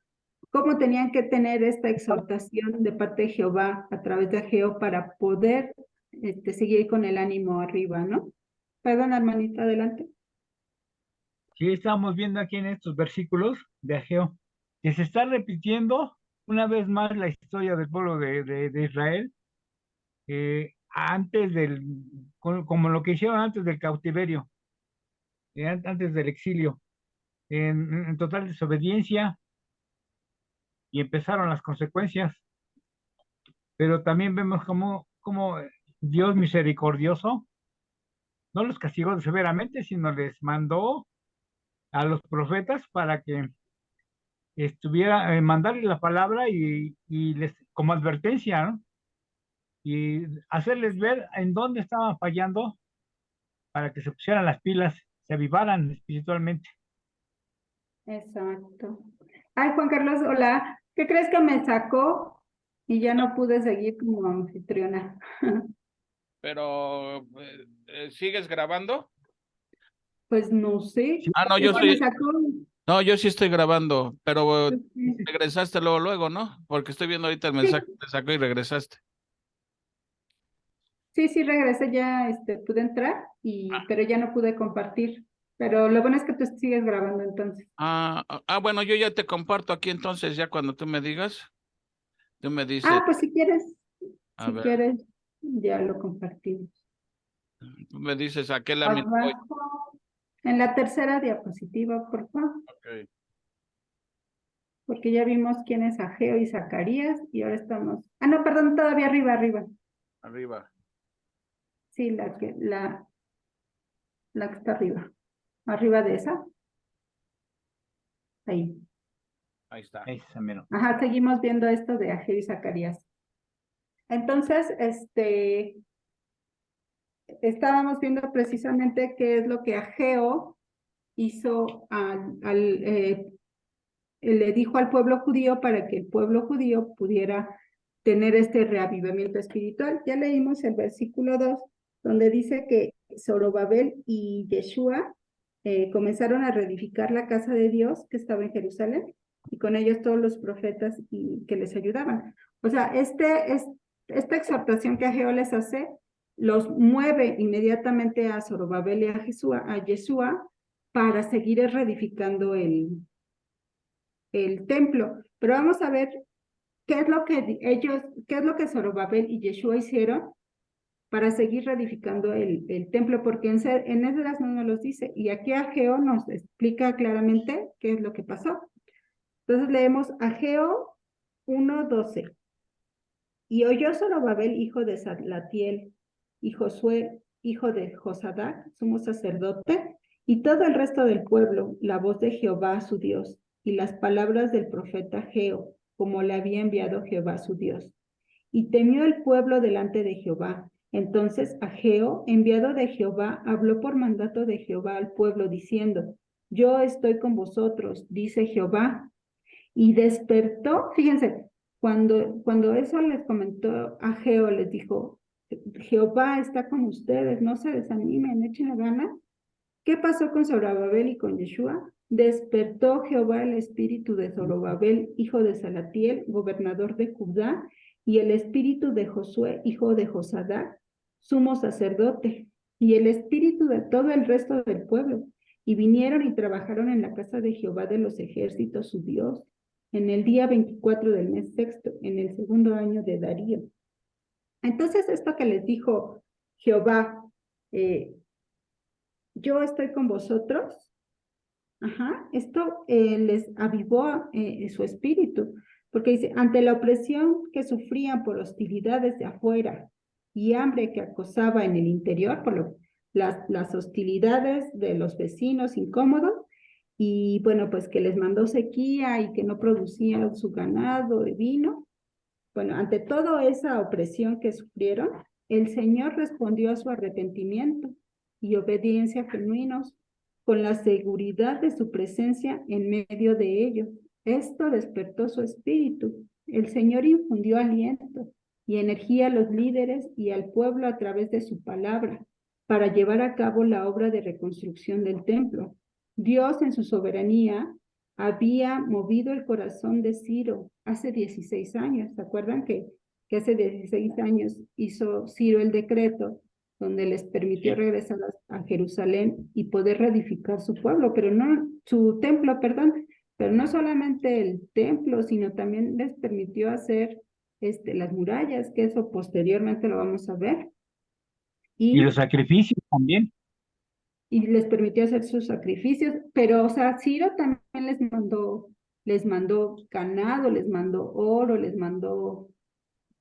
¿Cómo tenían que tener esta exhortación de parte de Jehová a través de Ageo para poder seguir con el ánimo arriba, ¿no? Perdón, hermanita, adelante. Sí, estamos viendo aquí en estos versículos de Ageo que se está repitiendo una vez más la historia del pueblo de Israel, como lo que hicieron antes del cautiverio, antes del exilio, en total desobediencia, y empezaron las consecuencias. Pero también vemos como Dios misericordioso no los castigó severamente, sino les mandó a los profetas para que mandarles la palabra y les, como advertencia, ¿no? Y hacerles ver en dónde estaban fallando para que se pusieran las pilas, se avivaran espiritualmente. Exacto. Ay, Juan Carlos, hola. ¿Qué crees que me sacó? Y ya no pude seguir como anfitriona. Pero, ¿sigues grabando? Pues no sé. Sí, Ah, no, Es yo que me soy, sacó. no, yo sí estoy grabando, pero Sí, regresaste luego, ¿no? Porque estoy viendo ahorita el mensaje que te sacó y regresaste. sí, regresé ya, pude entrar, pero ya no pude compartir. Pero lo bueno es que tú sigues grabando entonces. Bueno, yo ya te comparto aquí entonces, ya cuando tú me digas, tú me dices, Pues a si ver, quieres, ya lo compartimos. tú me dices a qué lámina voy. Abajo, en la tercera diapositiva, por favor, Ok, porque ya vimos quién es Ageo y Zacarías, y ahora estamos. No, perdón, todavía arriba. arriba. Sí, la que está arriba. Arriba de esa. Ahí. Ahí está. Esa mero. Ajá, seguimos viendo esto de Ageo y Zacarías. Entonces, estábamos viendo precisamente qué es lo que Ageo hizo le dijo al pueblo judío para que el pueblo judío pudiera tener este reavivamiento espiritual. Ya leímos el versículo 2, donde dice que Zorobabel y Yeshua comenzaron a reedificar la casa de Dios que estaba en Jerusalén, y con ellos todos los profetas que les ayudaban. O sea, esta exhortación que Ageo les hace, los mueve inmediatamente a Zorobabel y a Yeshua para seguir reedificando el templo. Pero vamos a ver qué es lo que Zorobabel y Yeshua hicieron para seguir reedificando el templo, porque en Esdras no nos los dice, y aquí Ageo nos explica claramente qué es lo que pasó. Entonces leemos Ageo 1:12. Y oyó Zorobabel, hijo de Salatiel, y Josué, hijo de Josadac, sumo sacerdote, y todo el resto del pueblo, la voz de Jehová su Dios, y las palabras del profeta Ageo, como le había enviado Jehová su Dios. Y temió el pueblo delante de Jehová. Entonces Ageo, enviado de Jehová, habló por mandato de Jehová al pueblo, diciendo: Yo estoy con vosotros, dice Jehová. Y despertó, fíjense, cuando eso les comentó Ageo, les dijo: Jehová está con ustedes, no se desanimen, echen la gana. ¿Qué pasó con Zorobabel y con Yeshua? Despertó Jehová el espíritu de Zorobabel, hijo de Salatiel, gobernador de Judá, y el espíritu de Josué, hijo de Josadac, sumo sacerdote, y el espíritu de todo el resto del pueblo. Y vinieron y trabajaron en la casa de Jehová de los ejércitos, su Dios, en el día 24 del mes sexto, en el segundo año de Darío. Entonces, esto que les dijo Jehová, yo estoy con vosotros, esto les avivó su espíritu, porque dice: ante la opresión que sufrían por hostilidades de afuera y hambre que acosaba en el interior, las hostilidades de los vecinos incómodos, y bueno, pues que les mandó sequía y que no producían su ganado de vino. Bueno, ante toda esa opresión que sufrieron, el Señor respondió a su arrepentimiento y obediencia genuinos, con la seguridad de su presencia en medio de ellos. Esto despertó su espíritu. El Señor infundió aliento y energía a los líderes y al pueblo a través de su palabra, para llevar a cabo la obra de reconstrucción del templo. Dios, en su soberanía, había movido el corazón de Ciro hace 16 años. ¿Se acuerdan que hace 16 años hizo Ciro el decreto donde les permitió regresar a Jerusalén y poder reedificar su pueblo, su templo, perdón, pero no solamente el templo, sino también les permitió hacer las murallas, que eso posteriormente lo vamos a ver. Y los sacrificios también. Y les permitió hacer sus sacrificios, pero, o sea, Ciro también les mandó ganado, les mandó oro, les mandó,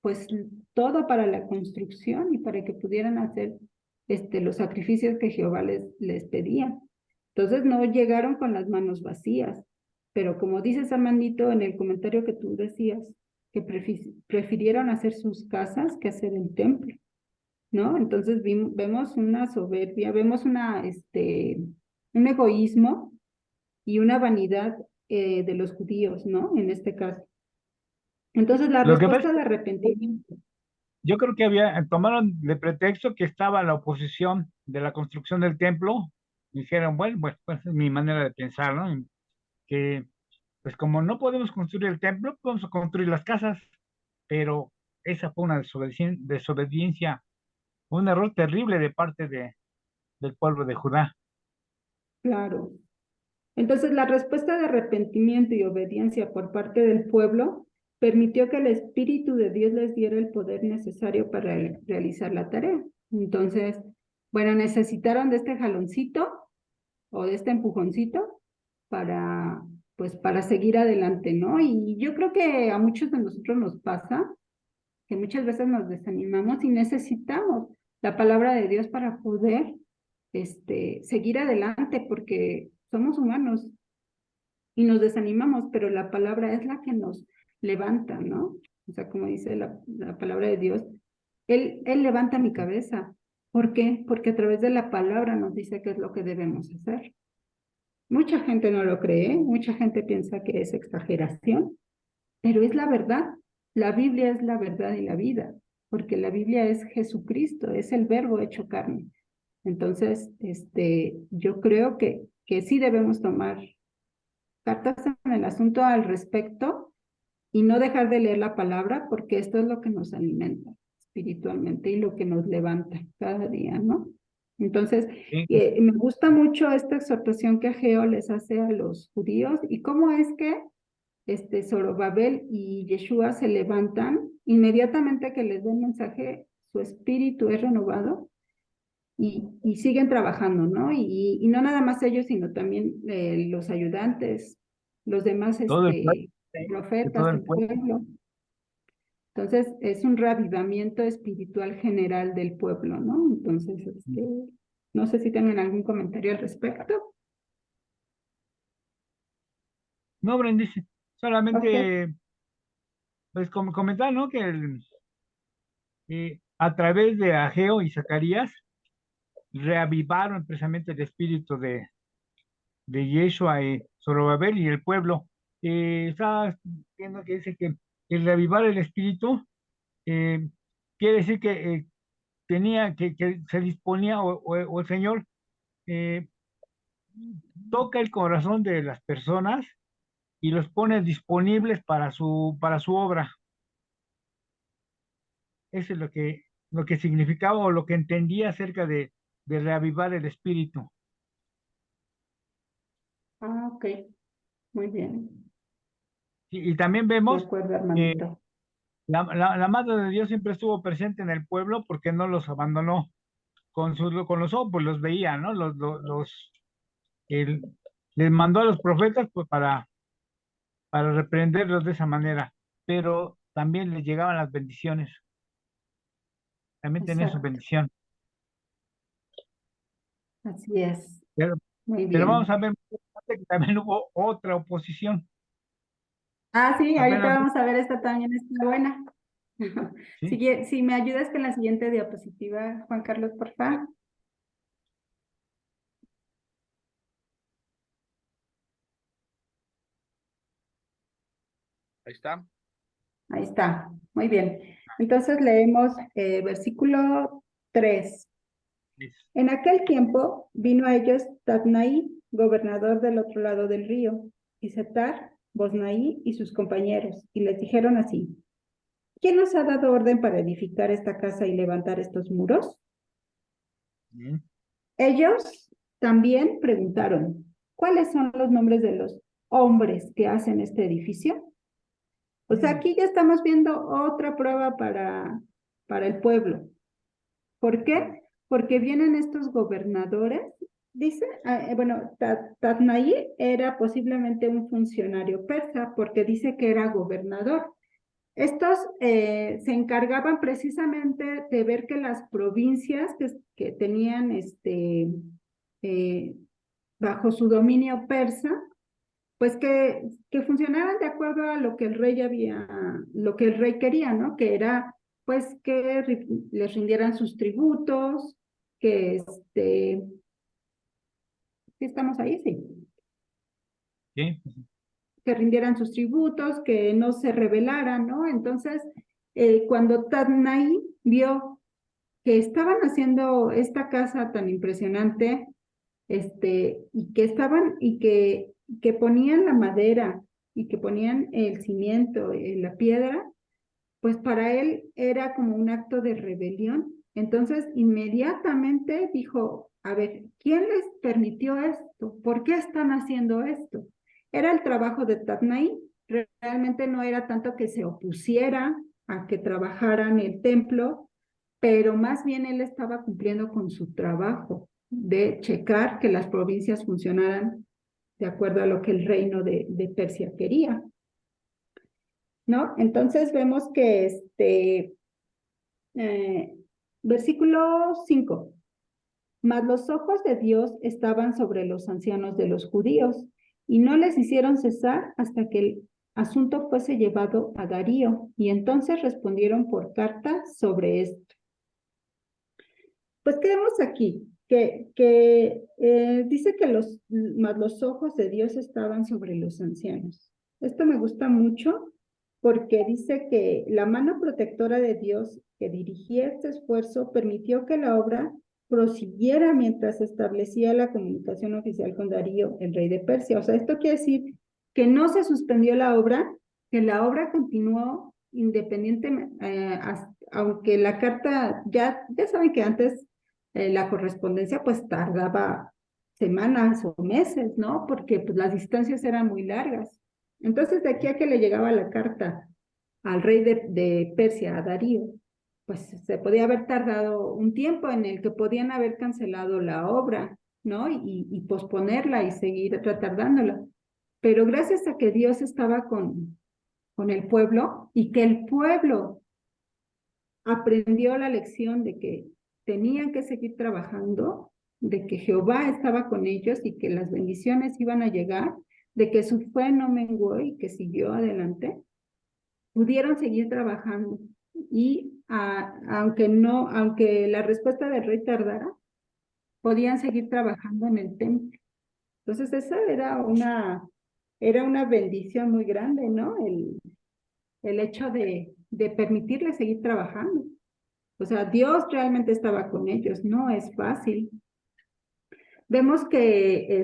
pues, todo para la construcción y para que pudieran hacer los sacrificios que Jehová les pedía. Entonces no llegaron con las manos vacías, pero como dices, Armandito, en el comentario que tú decías, que prefirieron hacer sus casas que hacer el templo, ¿no? Entonces vemos una soberbia, vemos un egoísmo y una vanidad de los judíos, ¿no? En este caso. Entonces la Lo que pasa respuesta es de que arrepentimiento. yo creo que tomaron de pretexto que estaba la oposición de la construcción del templo. Dijeron, bueno, pues es mi manera de pensar, ¿no? Que pues como no podemos construir el templo, vamos a construir las casas. Pero esa fue una desobediencia, un error terrible de parte del pueblo de Judá. Claro. Entonces, la respuesta de arrepentimiento y obediencia por parte del pueblo permitió que el Espíritu de Dios les diera el poder necesario para realizar la tarea. Entonces, bueno, necesitaron de este jaloncito o de este empujoncito para, pues, para seguir adelante, ¿no? Y yo creo que a muchos de nosotros nos pasa que muchas veces nos desanimamos y necesitamos la palabra de Dios para poder seguir adelante porque somos humanos y nos desanimamos, pero la palabra es la que nos levanta, ¿no? O sea, como dice la palabra de Dios, Él levanta mi cabeza. ¿Por qué? Porque a través de la palabra nos dice qué es lo que debemos hacer. Mucha gente no lo cree, mucha gente piensa que es exageración, pero es la verdad. La Biblia es la verdad y la vida, porque la Biblia es Jesucristo, es el verbo hecho carne. Entonces, yo creo que sí debemos tomar cartas en el asunto al respecto y no dejar de leer la palabra, porque esto es lo que nos alimenta espiritualmente y lo que nos levanta cada día, ¿no? Entonces, Sí, me gusta mucho esta exhortación que Ageo les hace a los judíos y cómo es que Zorobabel y Yeshua se levantan inmediatamente que les den mensaje, su espíritu es renovado y siguen trabajando, ¿no? Y no nada más ellos, sino también los ayudantes, los demás todo el pueblo, de todo profetas, el el pueblo. pueblo. Entonces, es un reavivamiento espiritual general del pueblo, ¿no? Entonces, no sé si tienen algún comentario al respecto. No, Brendice, Ok, solamente, pues como comentar, ¿no? Que a través de Ageo y Zacarías reavivaron precisamente el espíritu de Yeshua y Zorobabel y el pueblo. Estaba viendo que dice que el reavivar el espíritu eh, quiere decir que que se disponía o el Señor eh, toca el corazón de las personas y los pone disponibles para su obra. Eso es lo que significaba o lo que entendía acerca de reavivar el espíritu. ok, muy bien. Y también De vemos acuerdo, que hermanito. la Madre de Dios siempre estuvo presente en el pueblo porque no los abandonó. Con los ojos, pues los veía, ¿no? Él les mandó a los profetas pues, para reprenderlos de esa manera, pero también les llegaban las bendiciones, también tenían su Exacto, bendición. así es. Pero, Muy pero vamos a bien. ver que también hubo otra oposición. Ah, sí, ahorita Apenas, vamos a ver, esta también está buena. sí, Si me ayudas con la siguiente diapositiva, Juan Carlos, por favor. Ahí está. Ahí está, muy bien. Entonces leemos versículo 3. es- En aquel tiempo vino a ellos Tatnaí, gobernador del otro lado del río, y Setar, Bosnaí y sus compañeros, y les dijeron así: ¿Quién nos ha dado orden para edificar esta casa y levantar estos muros? mm, Ellos también preguntaron: ¿Cuáles son los nombres de los hombres que hacen este edificio? O sea, mm, aquí ya estamos viendo otra prueba para el pueblo. ¿Por qué? Porque vienen estos gobernadores, dice, bueno, Tatnaí era posiblemente un funcionario persa porque dice que era gobernador. Estos se encargaban precisamente de ver que las provincias que tenían eh, bajo su dominio persa, pues que funcionaran de acuerdo a lo que el rey lo que el rey quería, ¿no? Que era pues que les rindieran sus tributos, que ¿sí estamos ahí? Sí. sí, Que rindieran sus tributos, que no se rebelaran, ¿no? Entonces, cuando Tadnai vio que estaban haciendo esta casa tan impresionante, y que que ponían la madera y que ponían el cimiento, la piedra, pues para él era como un acto de rebelión. Entonces, inmediatamente dijo: a ver, ¿quién les permitió esto? ¿Por qué están haciendo esto? Era el trabajo de Tatnai, realmente no era tanto que se opusiera a que trabajaran el templo, pero más bien él estaba cumpliendo con su trabajo de checar que las provincias funcionaran de acuerdo a lo que el reino de Persia quería, ¿no? Entonces vemos que eh, versículo 5 Mas los ojos de Dios estaban sobre los ancianos de los judíos, y no les hicieron cesar hasta que el asunto fuese llevado a Darío, y entonces respondieron por carta sobre esto. Pues quedamos aquí, dice que mas los ojos de Dios estaban sobre los ancianos. Esto me gusta mucho porque dice que la mano protectora de Dios que dirigía este esfuerzo permitió que la obra prosiguiera mientras se establecía la comunicación oficial con Darío, el rey de Persia. O sea, esto quiere decir que no se suspendió la obra, que la obra continuó independientemente, aunque la carta, ya saben que antes la correspondencia pues tardaba semanas o meses, ¿no? Porque pues las distancias eran muy largas. Entonces, de aquí a que le llegaba la carta al rey de Persia, a Darío, pues se podía haber tardado un tiempo en el que podían haber cancelado la obra, ¿no? Y posponerla y seguir retardándola. Pero gracias a que Dios estaba con el pueblo y que el pueblo aprendió la lección de que tenían que seguir trabajando, de que Jehová estaba con ellos y que las bendiciones iban a llegar, de que su fe no menguó y que siguió adelante, pudieron seguir trabajando. Y aunque la respuesta del rey tardara, podían seguir trabajando en el templo. Entonces esa era una bendición muy grande, ¿no? El hecho de permitirles seguir trabajando. O sea, Dios realmente estaba con ellos, no es fácil. Vemos que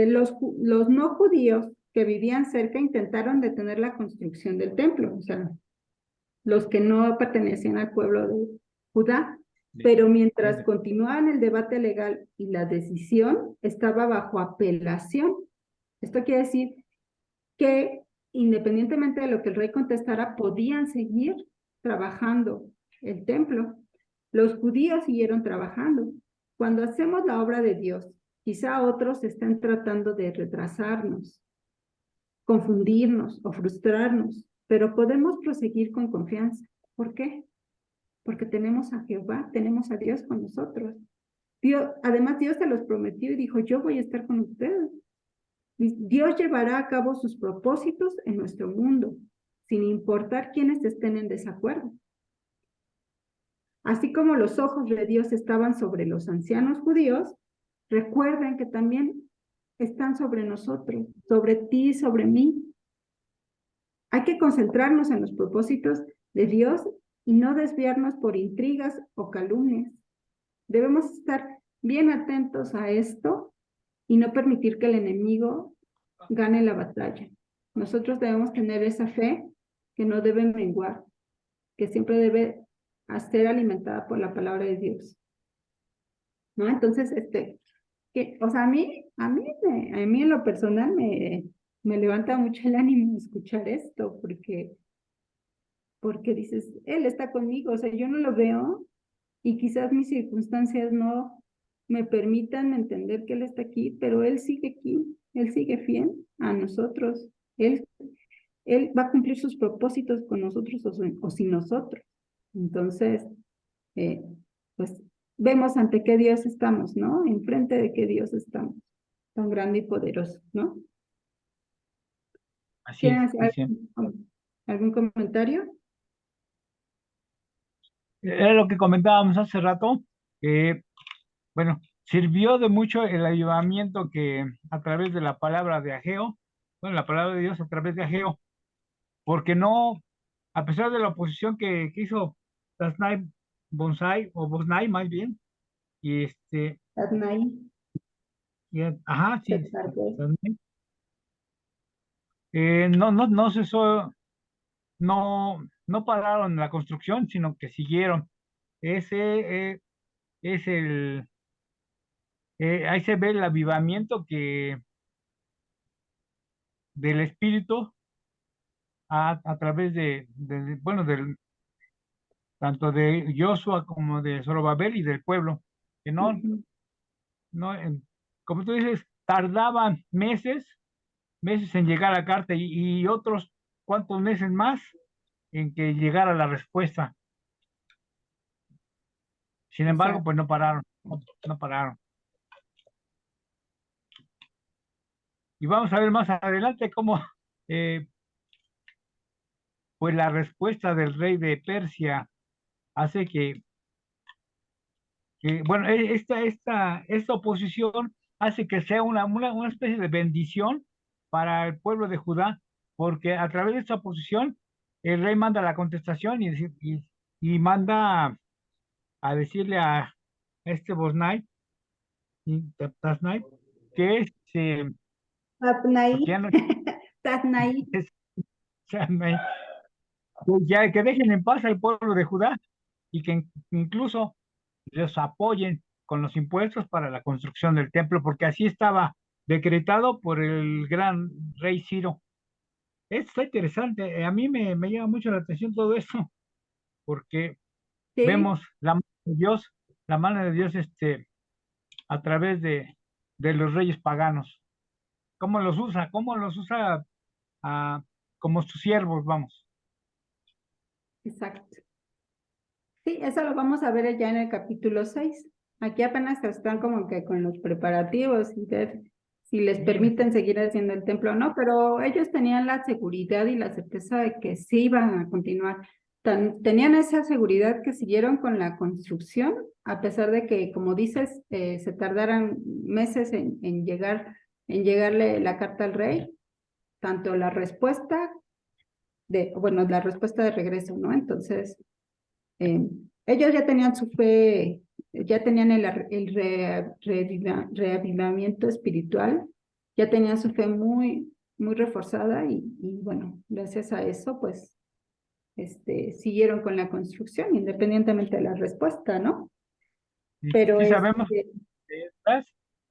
los no judíos que vivían cerca intentaron detener la construcción del templo, o sea, los que no pertenecían al pueblo de Judá, pero mientras continuaban el debate legal y la decisión estaba bajo apelación. Esto quiere decir que independientemente de lo que el rey contestara, podían seguir trabajando el templo. Los judíos siguieron trabajando. Cuando hacemos la obra de Dios, quizá otros estén tratando de retrasarnos, confundirnos o frustrarnos, pero podemos proseguir con confianza. ¿Por qué? Porque tenemos a Jehová, tenemos a Dios con nosotros. Además, Dios se los prometió y dijo, yo voy a estar con ustedes. Dios llevará a cabo sus propósitos en nuestro mundo, sin importar quiénes estén en desacuerdo. Así como los ojos de Dios estaban sobre los ancianos judíos, recuerden que también están sobre nosotros, sobre ti, sobre mí. Hay que concentrarnos en los propósitos de Dios y no desviarnos por intrigas o calumnias. Debemos estar bien atentos a esto y no permitir que el enemigo gane la batalla. Nosotros debemos tener esa fe que no debe menguar, que siempre debe ser alimentada por la palabra de Dios. ¿No? Entonces, o sea, a mí en lo personal me levanta mucho el ánimo escuchar esto, porque dices, Él está conmigo, o sea, yo no lo veo y quizás mis circunstancias no me permitan entender que Él está aquí, pero Él sigue aquí, Él sigue fiel a nosotros, Él va a cumplir sus propósitos con nosotros o sin nosotros. Entonces, pues vemos ante qué Dios estamos, ¿no? Enfrente de qué Dios estamos, tan grande y poderoso, ¿no? Así ¿Quieren es, hacer así es. algún comentario? Era lo que comentábamos hace rato, que, bueno, sirvió de mucho el ayudamiento que a través de la palabra de Ageo, bueno, la palabra de Dios a través de Ageo, porque no, a pesar de la oposición que hizo Tasnai Bonsai, o Bosnai más bien, y Adnai, ajá, sí, Setargos. Tasnai, no cesó, no pararon la construcción, sino que siguieron. Ese es ahí se ve el avivamiento del espíritu a través bueno, tanto de Joshua como de Zorobabel y del pueblo, que no, como tú dices, tardaban meses en llegar a la carta y otros cuantos meses más en que llegara la respuesta. Sin embargo, Exacto. pues no pararon, no pararon. Y vamos a ver más adelante cómo, eh, pues la respuesta del rey de Persia hace bueno, esta oposición hace que sea una especie de bendición para el pueblo de Judá, porque a través de esta oposición, el rey manda la contestación y manda a decirle a este Bosnai, Tasnai, que Tatnaí, porque ya no Tatnaí, es, que dejen en paz al pueblo de Judá y que incluso los apoyen con los impuestos para la construcción del templo, porque así estaba decretado por el gran rey Ciro. Está interesante, a mí me llama mucho la atención todo esto, porque sí, vemos la mano de Dios a través de los reyes paganos, cómo los usa ah, como sus siervos, vamos. exacto. Sí, eso lo vamos a ver ya en el capítulo 6. Aquí apenas están como que con los preparativos y ver si les Sí, permiten seguir haciendo el templo o no, pero ellos tenían la seguridad y la certeza de que sí iban a continuar. Tenían esa seguridad que siguieron con la construcción, a pesar de que, como dices, se tardaran meses en llegarle la carta al rey, tanto la respuesta bueno, la respuesta de regreso, ¿no? Entonces, eh, ellos ya tenían su fe, ya tenían reavivamiento espiritual, ya tenían su fe muy reforzada y bueno, gracias a eso, pues, siguieron con la construcción, independientemente de la respuesta, ¿no? sí, Pero sí sabemos de estas,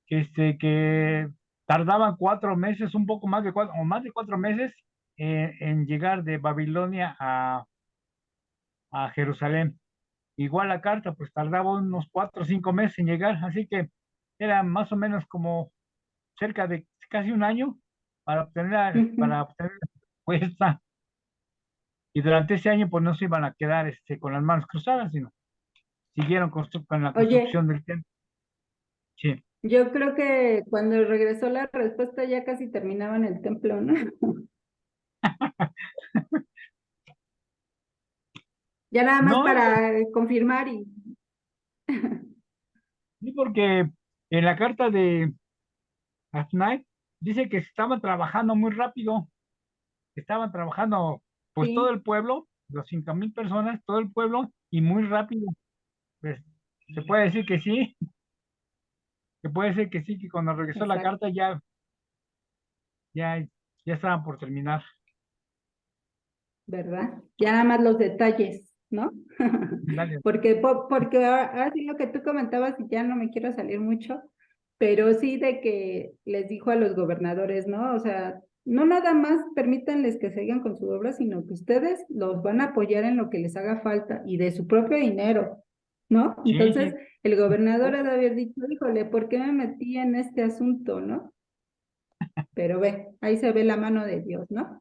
que tardaban 4 meses, un poco más de 4, o más de 4 meses en llegar de Babilonia a Jerusalén. Igual la carta, pues tardaba unos 4 o 5 meses en llegar, así que era más o menos como cerca de casi un año para obtener la respuesta. Y durante ese año, pues no se iban a quedar con las manos cruzadas, sino siguieron con la oye, construcción del templo. Sí. yo creo que cuando regresó la respuesta ya casi terminaban el templo, ¿no? Ya nada más No, para confirmar y sí, porque en la carta de Atnai dice que estaban trabajando muy rápido, estaban trabajando pues todo sí, el pueblo, los 5,000 personas, todo el pueblo, y muy rápido. Pues se puede decir que sí, se puede decir que sí, que cuando regresó la exacto. carta ya, ya estaban por terminar. ¿Verdad? Ya nada más los detalles, ¿no? Dale. Porque ahora sí lo que tú comentabas, y ya no me quiero salir mucho, pero sí de que les dijo a los gobernadores, ¿no? O sea, no nada más permítanles que sigan con su obra, sino que ustedes los van a apoyar en lo que les haga falta y de su propio dinero, ¿no? Sí, Entonces, sí. el gobernador ha de haber dicho, híjole, ¿por qué me metí en este asunto, no? Pero ve, ahí se ve la mano de Dios, ¿no?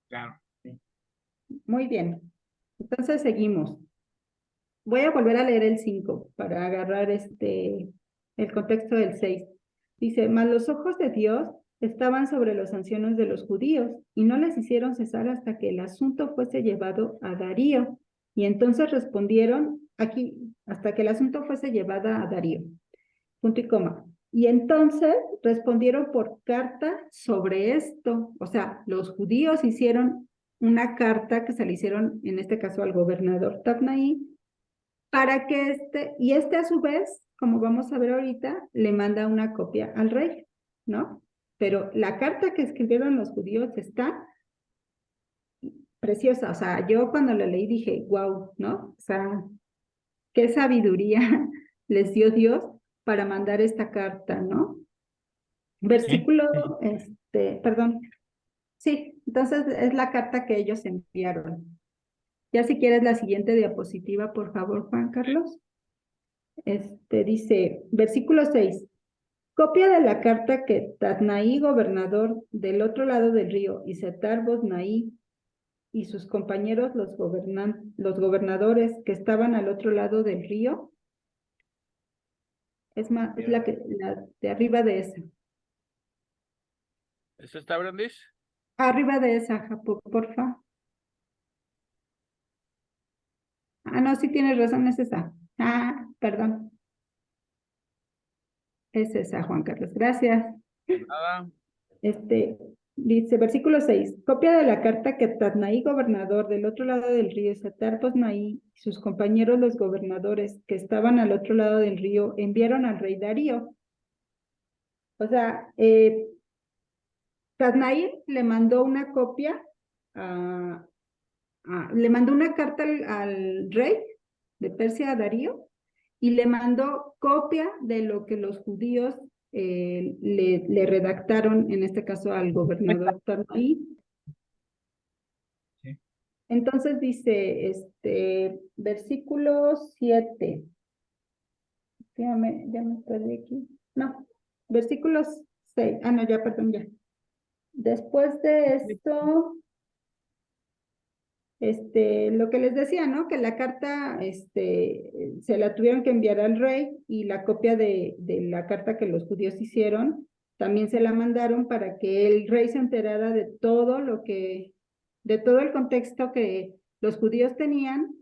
Claro. Sí. Muy bien. Entonces seguimos. Voy a volver a leer el 5 para agarrar el contexto del 6. Dice, mas los ojos de Dios estaban sobre los ancianos de los judíos y no les hicieron cesar hasta que el asunto fuese llevado a Darío. Y entonces respondieron aquí, hasta que el asunto fuese llevado a Darío. Punto y coma. Y entonces respondieron por carta sobre esto. O sea, los judíos hicieron una carta que se le hicieron, en este caso, al gobernador Tabnaí, para que y a su vez, como vamos a ver ahorita, le manda una copia al rey, ¿no? Pero la carta que escribieron los judíos está preciosa, o sea, yo cuando la leí dije, wow, ¿no? O sea, qué sabiduría les dio Dios para mandar esta carta, ¿no? Sí, Versículo, sí, sí. perdón, sí, entonces es la carta que ellos enviaron. Ya si quieres la siguiente diapositiva, por favor, Juan Carlos. Dice, versículo 6. Copia de la carta que Tatnaí, gobernador del otro lado del río, y Setar Bosnaí y sus compañeros, los gobernadores que estaban al otro lado del río. Es más, es la de arriba de esa. ¿Eso está, Brandis? Arriba de esa, Japo, porfa. Ah, no, sí tienes razón, es esa. Ah, perdón. Es esa, Juan Carlos. Gracias. Nada. Dice, versículo 6, copia de la carta que Tatnaí, gobernador del otro lado del río, Setar-Bosnaí y sus compañeros los gobernadores que estaban al otro lado del río enviaron al rey Darío. O sea, Tatnaí le mandó una copia, le mandó una carta al rey de Persia, a Darío, y le mandó copia de lo que los judíos le redactaron, en este caso al gobernador Tatnaí. Sí. Entonces dice, versículo 7. Ya me perdí aquí. No, versículos 6. Ah, no, ya, perdón, ya. Después de esto, lo que les decía, ¿no? Que la carta, se la tuvieron que enviar al rey y la copia de la carta que los judíos hicieron, también se la mandaron para que el rey se enterara de todo de todo el contexto que los judíos tenían,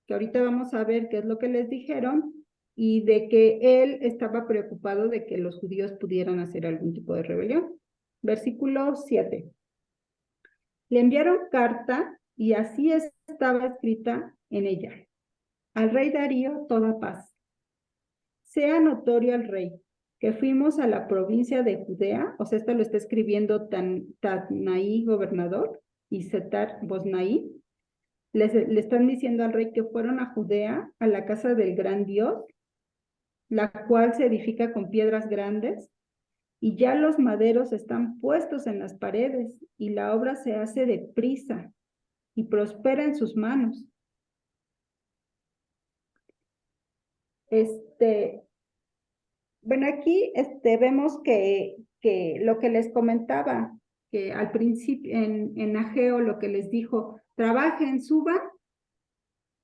que ahorita vamos a ver qué es lo que les dijeron, y de que él estaba preocupado de que los judíos pudieran hacer algún tipo de rebelión. Versículo 7. Le enviaron carta y así estaba escrita en ella. Al rey Darío toda paz. Sea notorio al rey que fuimos a la provincia de Judea, o sea, esto lo está escribiendo Tatnaí, gobernador, y Setar-Bosnaí. Le están diciendo al rey que fueron a Judea, a la casa del gran Dios, la cual se edifica con piedras grandes, y ya los maderos están puestos en las paredes, y la obra se hace deprisa y prospera en sus manos. Bueno, aquí vemos que lo que les comentaba, que al principio en Ageo lo que les dijo, trabajen, suban,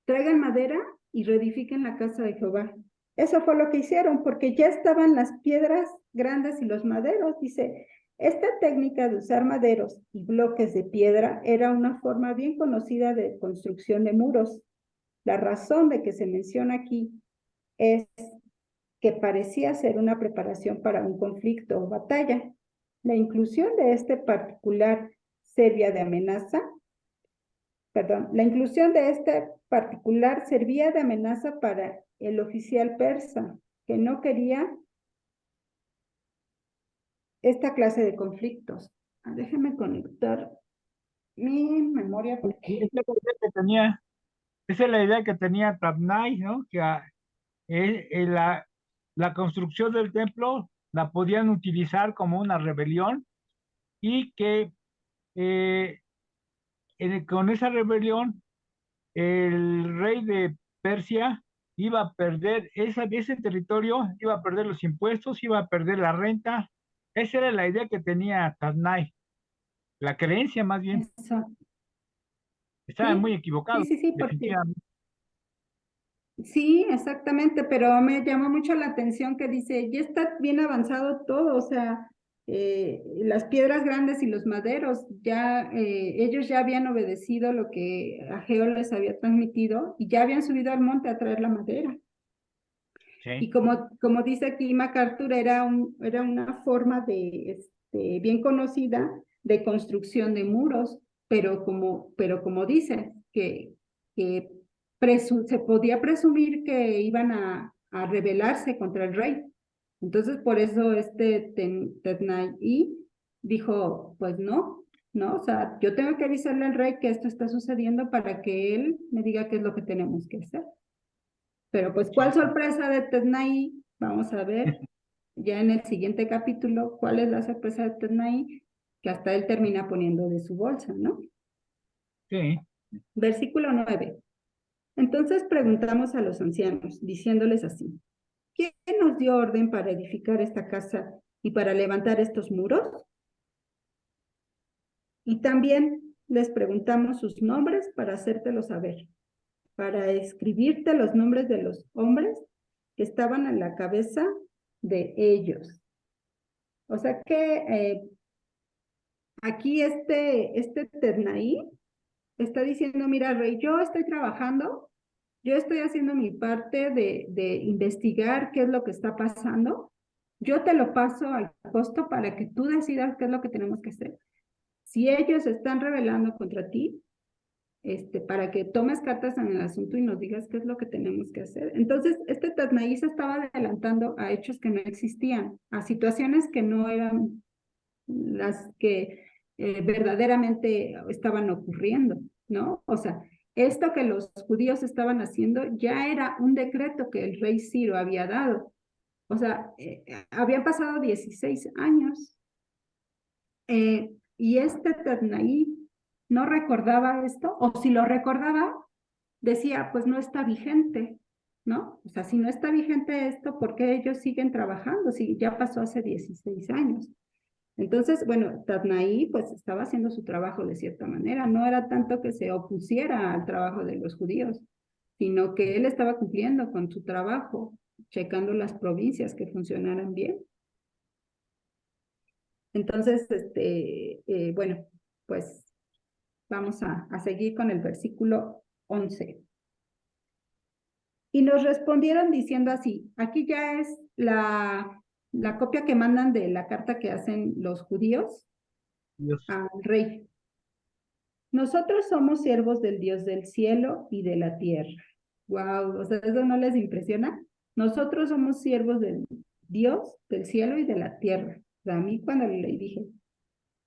traigan madera y reedifiquen la casa de Jehová. Eso fue lo que hicieron, porque ya estaban las piedras grandes y los maderos. Dice, esta técnica de usar maderos y bloques de piedra era una forma bien conocida de construcción de muros. La razón de que se menciona aquí es que parecía ser una preparación para un conflicto o batalla. La inclusión de este particular servía de amenaza, la inclusión de este particular servía de amenaza para el oficial persa, que no quería esta clase de conflictos. Déjenme conectar mi memoria porque... Esa es la idea que tenía Tatnai, ¿no? Que la construcción del templo la podían utilizar como una rebelión y que con esa rebelión el rey de Persia iba a perder ese territorio, iba a perder los impuestos, iba a perder la renta. Esa era la idea que tenía Tatnai, la creencia más bien. Eso. Estaba muy equivocado, Sí, porque... definitivamente. Sí, exactamente, pero me llamó mucho la atención que dice, ya está bien avanzado todo, o sea, las piedras grandes y los maderos, ya ellos ya habían obedecido lo que Ageo les había transmitido y ya habían subido al monte a traer la madera. Sí. Y como dice aquí MacArthur, era una forma bien conocida de construcción de muros, pero como dice, que se podía presumir que iban a rebelarse contra el rey. Entonces, por eso Tetnai dijo, pues no, o sea, yo tengo que avisarle al rey que esto está sucediendo para que él me diga qué es lo que tenemos que hacer. Pero pues, ¿cuál sorpresa de Tetnai? Vamos a ver ya en el siguiente capítulo cuál es la sorpresa de Tetnai, que hasta él termina poniendo de su bolsa, ¿no? Sí. Versículo 9. Entonces preguntamos a los ancianos, diciéndoles así, ¿quién nos dio orden para edificar esta casa y para levantar estos muros? Y también les preguntamos sus nombres para hacértelo saber, para escribirte los nombres de los hombres que estaban a la cabeza de ellos. O sea que aquí este Tadnaí está diciendo, mira, rey, yo estoy trabajando, yo estoy haciendo mi parte de investigar qué es lo que está pasando, yo te lo paso al costo para que tú decidas qué es lo que tenemos que hacer. Si ellos se están rebelando contra ti, para que tomes cartas en el asunto y nos digas qué es lo que tenemos que hacer. Entonces, este Tadnaí se estaba adelantando a hechos que no existían, a situaciones que no eran las que verdaderamente estaban ocurriendo, ¿no? O sea, esto que los judíos estaban haciendo ya era un decreto que el rey Ciro había dado. O sea, habían pasado 16 años y este Tadnaí no recordaba esto, o si lo recordaba, decía, pues no está vigente, ¿no? O sea, si no está vigente esto, ¿por qué ellos siguen trabajando? Si ya pasó hace 16 años. Entonces, bueno, Tadnaí pues estaba haciendo su trabajo de cierta manera, no era tanto que se opusiera al trabajo de los judíos, sino que él estaba cumpliendo con su trabajo, checando las provincias que funcionaran bien. Entonces, bueno, pues vamos a seguir con el versículo 11. Y nos respondieron diciendo así, aquí ya es la copia que mandan de la carta que hacen los judíos Dios. al rey. Nosotros somos siervos del Dios del cielo y de la tierra. Wow, o sea, ¿eso no les impresiona? Nosotros somos siervos del Dios del cielo y de la tierra. O sea, a mí cuando le leí dije,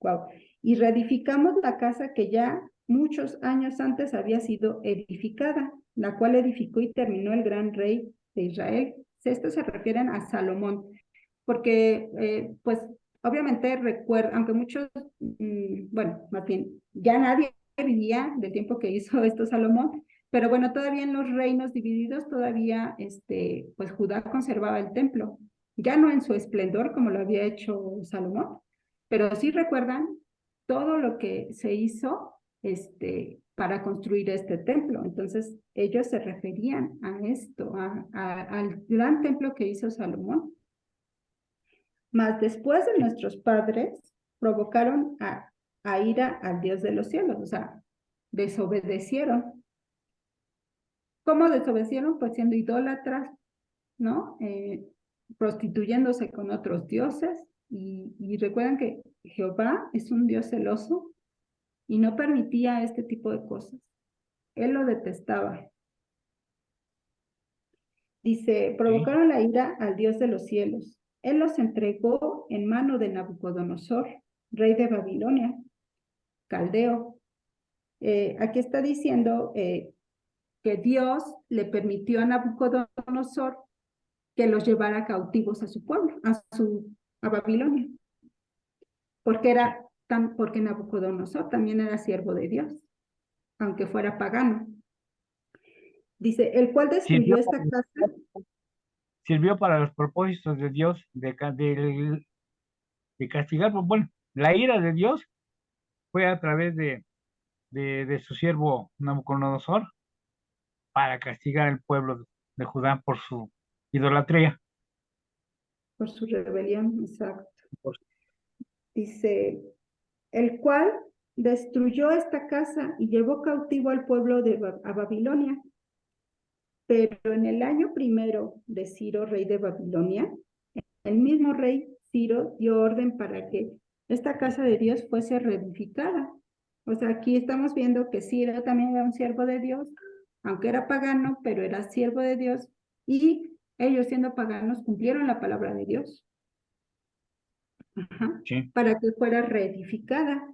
wow. Y reedificamos la casa que ya muchos años antes había sido edificada, la cual edificó y terminó el gran rey de Israel. Estos se refieren a Salomón, porque, pues, obviamente recuerda, aunque muchos, bueno, más bien, ya nadie vivía del tiempo que hizo esto Salomón, pero bueno, todavía en los reinos divididos, todavía, pues Judá conservaba el templo, ya no en su esplendor como lo había hecho Salomón, pero sí recuerdan todo lo que se hizo, para construir este templo. Entonces, ellos se referían a esto, al gran templo que hizo Salomón. Mas después de nuestros padres, provocaron a ira al Dios de los cielos, o sea, desobedecieron. ¿Cómo desobedecieron? Pues siendo idólatras, ¿no? Prostituyéndose con otros dioses. Y recuerdan que Jehová es un Dios celoso y no permitía este tipo de cosas. Él lo detestaba. Dice, provocaron la ira al Dios de los cielos. Él los entregó en mano de Nabucodonosor, rey de Babilonia, caldeo. Aquí está diciendo que Dios le permitió a Nabucodonosor que los llevara cautivos a su pueblo, a Babilonia, porque Nabucodonosor también era siervo de Dios, aunque fuera pagano. Dice, el cual destruyó esta casa. Sirvió para los propósitos de Dios de castigar, pues, bueno, la ira de Dios fue a través de su siervo Nabucodonosor para castigar al pueblo de Judá por su idolatría. Por su rebelión, exacto. Dice, el cual destruyó esta casa y llevó cautivo al pueblo a Babilonia. Pero en el año primero de Ciro, rey de Babilonia, el mismo rey Ciro dio orden para que esta casa de Dios fuese reedificada. O sea, aquí estamos viendo que Ciro también era un siervo de Dios, aunque era pagano, pero era siervo de Dios, y ellos siendo paganos cumplieron la palabra de Dios. Ajá. Sí. Para que fuera reedificada.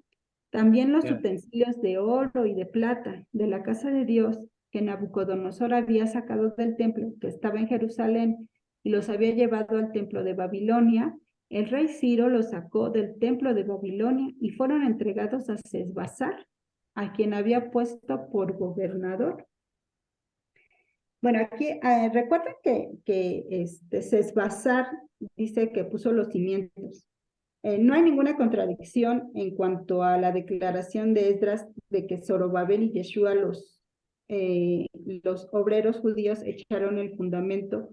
También los Sí. utensilios de oro y de plata de la casa de Dios que Nabucodonosor había sacado del templo que estaba en Jerusalén y los había llevado al templo de Babilonia, el rey Ciro los sacó del templo de Babilonia y fueron entregados a Sesbazar, a quien había puesto por gobernador. Bueno, aquí recuerden que Sesbazar dice que puso los cimientos. No hay ninguna contradicción en cuanto a la declaración de Esdras de que Zorobabel y Yeshua, los obreros judíos, echaron el fundamento,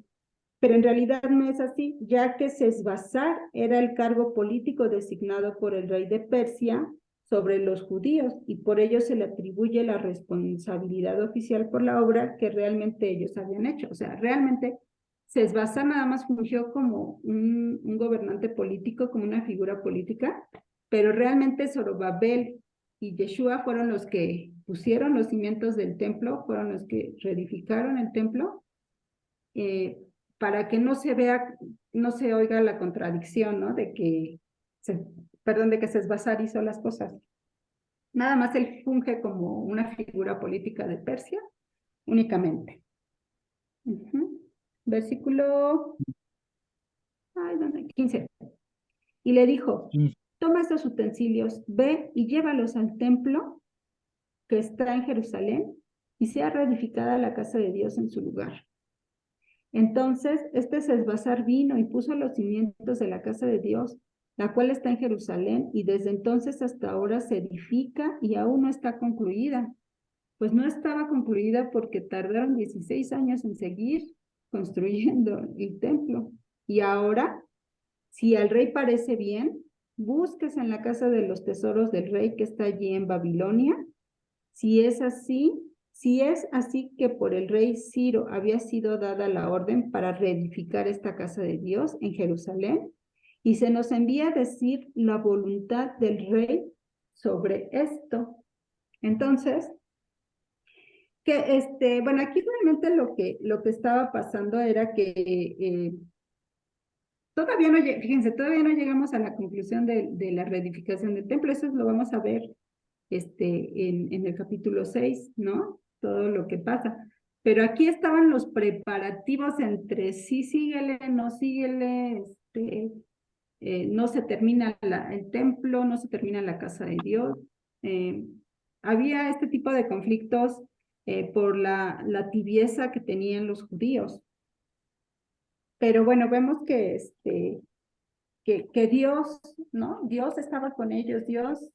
pero en realidad no es así, ya que Sesbazar era el cargo político designado por el rey de Persia sobre los judíos, y por ello se le atribuye la responsabilidad oficial por la obra que realmente ellos habían hecho. O sea, realmente Sesbazar nada más fungió como un gobernante político, como una figura política, pero realmente Zorobabel y Yeshua fueron los que pusieron los cimientos del templo, fueron los que reedificaron el templo, para que no se vea, no se oiga la contradicción, ¿no? De que Sesbazar hizo las cosas. Nada más él funge como una figura política de Persia, únicamente. Versículo 15. Y le dijo, toma estos utensilios, ve y llévalos al templo que está en Jerusalén, y sea reedificada la casa de Dios en su lugar. Entonces, Sesbazar vino y puso los cimientos de la casa de Dios, la cual está en Jerusalén, y desde entonces hasta ahora se edifica y aún no está concluida. Pues no estaba concluida porque tardaron 16 años en seguir construyendo el templo. Y ahora, si al rey parece bien, busques en la casa de los tesoros del rey que está allí en Babilonia. Si es así que por el rey Ciro había sido dada la orden para reedificar esta casa de Dios en Jerusalén, y se nos envía a decir la voluntad del rey sobre esto. Entonces, bueno, aquí realmente lo que estaba pasando era que todavía no llegamos a la conclusión de la reedificación del templo. Eso lo vamos a ver en el capítulo 6, ¿no? Todo lo que pasa. Pero aquí estaban los preparativos entre sí, síguele, no síguele, no se termina el templo, no se termina la casa de Dios. Había este tipo de conflictos por la tibieza que tenían los judíos. Pero bueno, vemos que Dios, ¿no? Dios estaba con ellos, Dios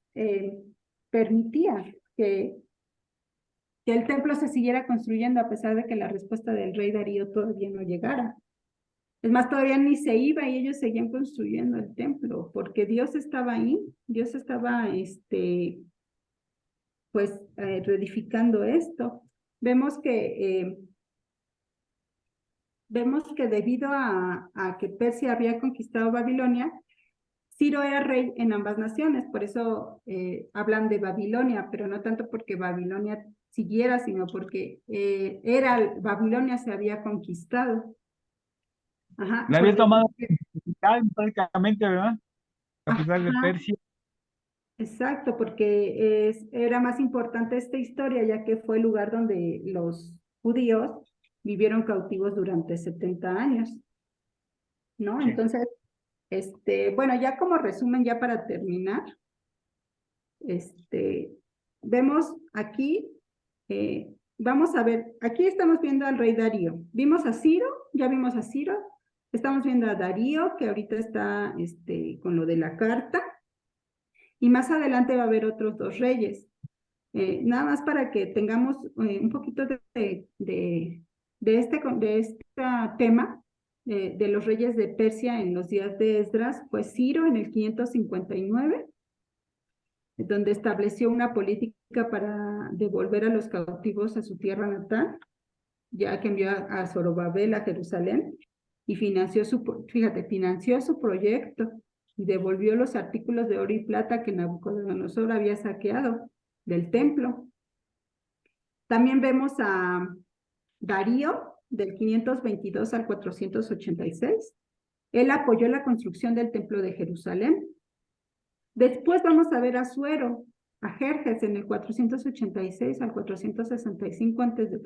permitía que el templo se siguiera construyendo a pesar de que la respuesta del rey Darío todavía no llegara. Es más, todavía ni se iba y ellos seguían construyendo el templo, porque Dios estaba ahí, Dios estaba, reedificando esto. Vemos que debido a que Persia había conquistado Babilonia, Ciro era rey en ambas naciones, por eso hablan de Babilonia, pero no tanto porque Babilonia siguiera, sino porque Babilonia se había conquistado. Ajá, La había tomado prácticamente, ¿verdad? A pesar de ajá, Persia. exacto, porque era más importante esta historia, ya que fue el lugar donde los judíos vivieron cautivos durante 70 años, ¿no? Sí. Entonces, bueno, ya como resumen, ya para terminar, vemos aquí, vamos a ver, aquí estamos viendo al rey Darío. Vimos a Ciro, ya vimos a Ciro, estamos viendo a Darío, que ahorita está con lo de la carta, y más adelante va a haber otros dos reyes. Nada más para que tengamos un poquito de este tema de los reyes de Persia en los días de Esdras, pues Ciro en el 559, donde estableció una política para devolver a los cautivos a su tierra natal, ya que envió a Zorobabel a Jerusalén y financió su proyecto y devolvió los artículos de oro y plata que Nabucodonosor había saqueado del templo. También vemos a Darío del 522 al 486. Él apoyó la construcción del templo de Jerusalén. Después vamos a ver a Suero, a Jerjes en el 486 al 465 a.C.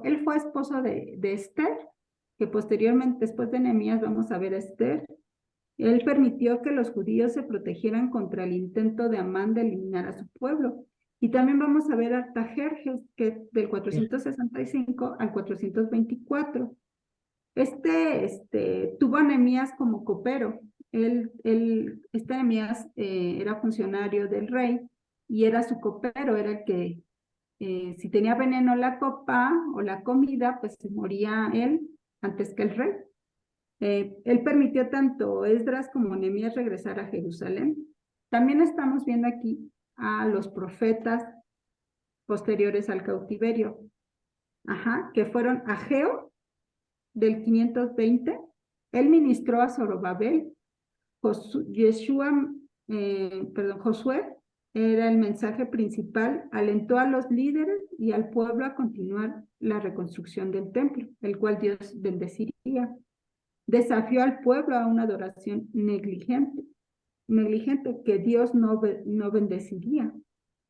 Él fue esposo de Esther, que posteriormente, después de Nehemías, vamos a ver a Esther. Él permitió que los judíos se protegieran contra el intento de Amán de eliminar a su pueblo. Y también vamos a ver a Artajerjes, que es del 465 al 424. Tuvo a Nehemías como copero. Nehemías era funcionario del rey y era su copero, era el que si tenía veneno la copa o la comida, pues se moría él antes que el rey. Él permitió tanto Esdras como Nehemías regresar a Jerusalén. También estamos viendo aquí a los profetas posteriores al cautiverio, que fueron Ageo, del 520, él ministró a Zorobabel, Josué era el mensaje principal, alentó a los líderes y al pueblo a continuar la reconstrucción del templo, el cual Dios bendeciría. Desafió al pueblo a una adoración negligente que Dios no bendeciría.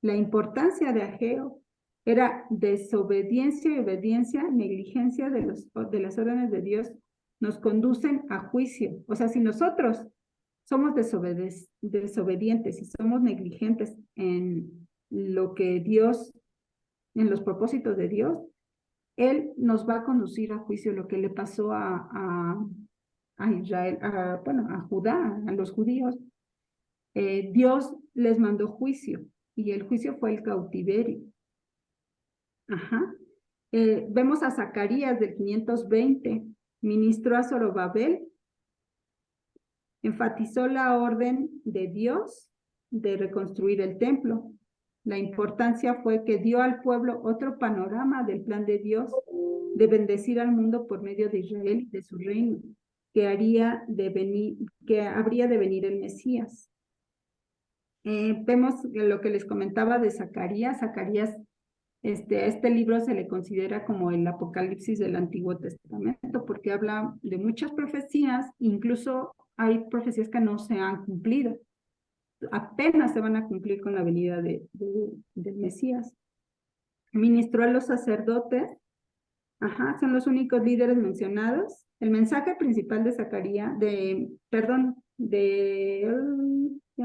La importancia de Ageo era desobediencia y obediencia, negligencia de las órdenes de Dios nos conducen a juicio. O sea, si nosotros somos desobedientes y somos negligentes en lo que Dios, en los propósitos de Dios, Él nos va a conducir a juicio. Lo que le pasó a Israel, a Judá, a los judíos, Dios les mandó juicio y el juicio fue el cautiverio. Vemos a Zacarías del 520, ministró a Zorobabel, enfatizó la orden de Dios de reconstruir el templo. La importancia fue que dio al pueblo otro panorama del plan de Dios de bendecir al mundo por medio de Israel y de su reino, que habría de venir el Mesías. Vemos lo que les comentaba de Zacarías. Zacarías, este libro se le considera como el Apocalipsis del Antiguo Testamento, porque habla de muchas profecías, incluso hay profecías que no se han cumplido. Apenas se van a cumplir con la venida del Mesías. Ministró a los sacerdotes, son los únicos líderes mencionados. El mensaje principal de Zacarías, ya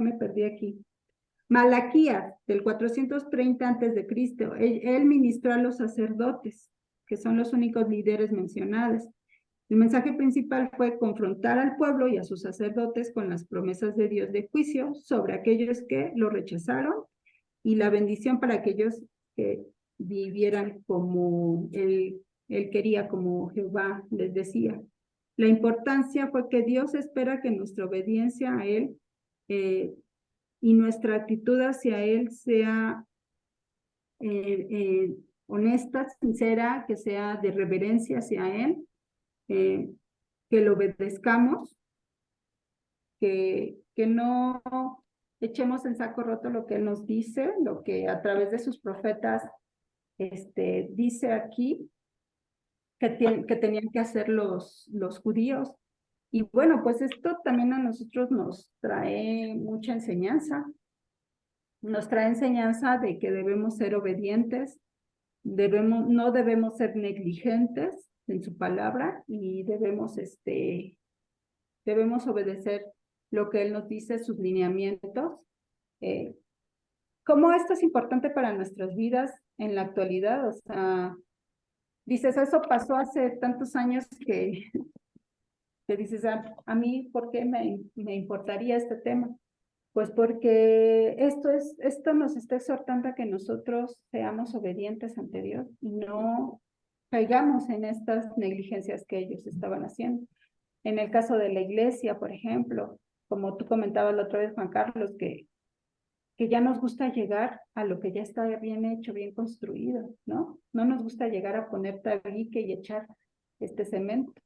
me perdí aquí. Malaquías, del 430 antes de Cristo, él ministró a los sacerdotes, que son los únicos líderes mencionados. El mensaje principal fue confrontar al pueblo y a sus sacerdotes con las promesas de Dios de juicio sobre aquellos que lo rechazaron y la bendición para aquellos que vivieran como él quería, como Jehová les decía. La importancia fue que Dios espera que nuestra obediencia a Él y nuestra actitud hacia Él sea honesta, sincera, que sea de reverencia hacia Él, que lo obedezcamos, que no echemos en saco roto lo que Él nos dice, lo que a través de sus profetas dice aquí que tenían que hacer los judíos. Y bueno, pues esto también a nosotros nos trae mucha enseñanza. Nos trae enseñanza de que debemos ser obedientes, no debemos ser negligentes en su palabra y debemos obedecer lo que Él nos dice, sus lineamientos. ¿Cómo esto es importante para nuestras vidas en la actualidad? O sea, dices, eso pasó hace tantos años que dices, a mí, ¿por qué me importaría este tema? Pues porque esto nos está exhortando a que nosotros seamos obedientes ante Dios y no caigamos en estas negligencias que ellos estaban haciendo. En el caso de la iglesia, por ejemplo, como tú comentabas la otra vez, Juan Carlos, que ya nos gusta llegar a lo que ya está bien hecho, bien construido, ¿no? No nos gusta llegar a poner tabique y echar cemento,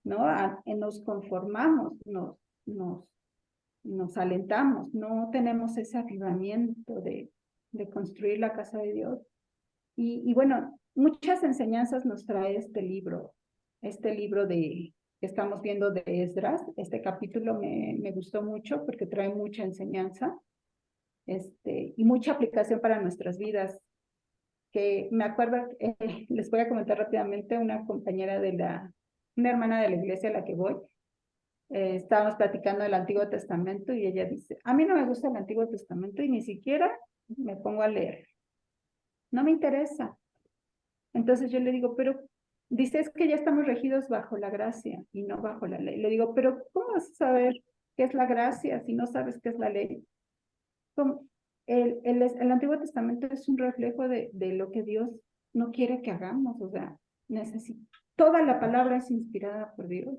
¿no? Nos conformamos, nos alentamos, no tenemos ese avivamiento de construir la casa de Dios. Y bueno, muchas enseñanzas nos trae este libro que estamos viendo de Esdras. Este capítulo me gustó mucho porque trae mucha enseñanza y mucha aplicación para nuestras vidas. Que me acuerdo, les voy a comentar rápidamente, una hermana de la iglesia a la que voy, estábamos platicando del Antiguo Testamento y ella dice, a mí no me gusta el Antiguo Testamento y ni siquiera me pongo a leer. No me interesa. Entonces yo le digo, pero dice es que ya estamos regidos bajo la gracia y no bajo la ley. Le digo, pero ¿cómo vas a saber qué es la gracia si no sabes qué es la ley? ¿Cómo? El Antiguo Testamento es un reflejo de lo que Dios no quiere que hagamos, o sea, toda la palabra es inspirada por Dios.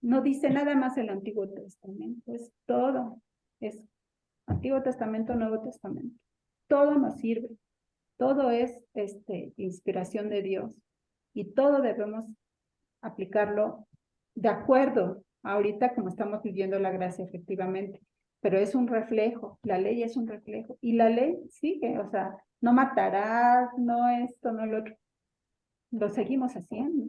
No dice nada más el Antiguo Testamento, es todo, es Antiguo Testamento, Nuevo Testamento. Todo nos sirve, todo es inspiración de Dios y todo debemos aplicarlo de acuerdo ahorita como estamos viviendo la gracia efectivamente, pero es un reflejo, la ley es un reflejo y la ley sigue, o sea, no matarás, no esto, no lo otro, lo seguimos haciendo,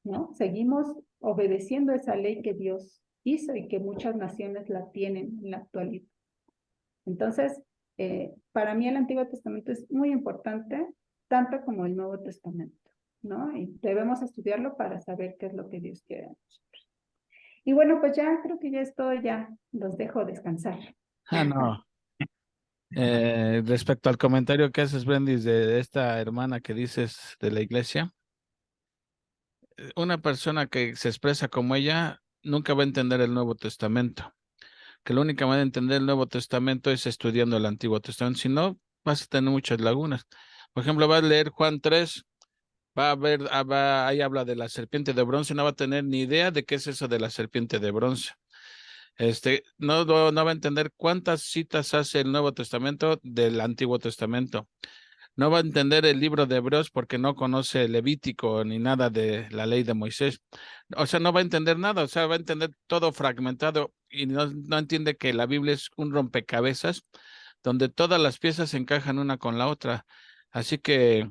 ¿no? Seguimos obedeciendo esa ley que Dios hizo y que muchas naciones la tienen en la actualidad. Entonces, para mí el Antiguo Testamento es muy importante, tanto como el Nuevo Testamento, ¿no? Y debemos estudiarlo para saber qué es lo que Dios quiere de nosotros. Y bueno, pues ya creo que ya estoy, ya los dejo descansar. Ah, no. Respecto al comentario que haces, Brendis, de esta hermana que dices de la iglesia, una persona que se expresa como ella nunca va a entender el Nuevo Testamento, que la única manera de entender el Nuevo Testamento es estudiando el Antiguo Testamento, si no, vas a tener muchas lagunas. Por ejemplo, vas a leer Juan 3, va a ver, ahí habla de la serpiente de bronce, no va a tener ni idea de qué es eso de la serpiente de bronce. No va a entender cuántas citas hace el Nuevo Testamento del Antiguo Testamento. No va a entender el libro de Hebreos porque no conoce Levítico ni nada de la ley de Moisés. O sea, no va a entender nada, o sea, va a entender todo fragmentado y no entiende que la Biblia es un rompecabezas donde todas las piezas se encajan una con la otra. Así que,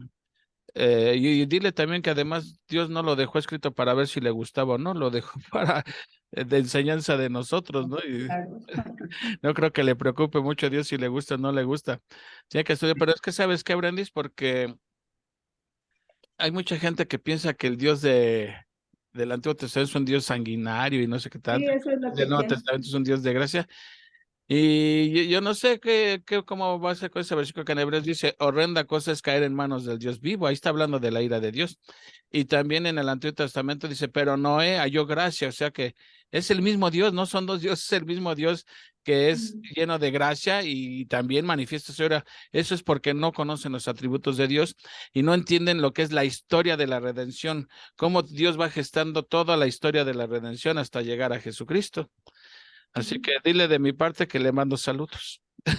y dile también que además Dios no lo dejó escrito para ver si le gustaba o no, lo dejó para de enseñanza de nosotros, ¿no? Y no creo que le preocupe mucho a Dios si le gusta o no le gusta. Tiene que estudiar, pero es que ¿sabes qué, Brandis? Porque hay mucha gente que piensa que el Dios del Antiguo Testamento es un Dios sanguinario y no sé qué Sí, tanto. eso es lo El que Nuevo pienso. Testamento es un Dios de gracia. Y yo no sé cómo va a ser con ese versículo que en Hebreos dice, horrenda cosa es caer en manos del Dios vivo. Ahí está hablando de la ira de Dios. Y también en el Antiguo Testamento dice, pero Noé halló gracia. O sea que es el mismo Dios, no son dos dioses, es el mismo Dios que es lleno de gracia y también manifiesta su ira. Eso es porque no conocen los atributos de Dios y no entienden lo que es la historia de la redención, cómo Dios va gestando toda la historia de la redención hasta llegar a Jesucristo. Así que dile de mi parte que le mando saludos. ¿Qué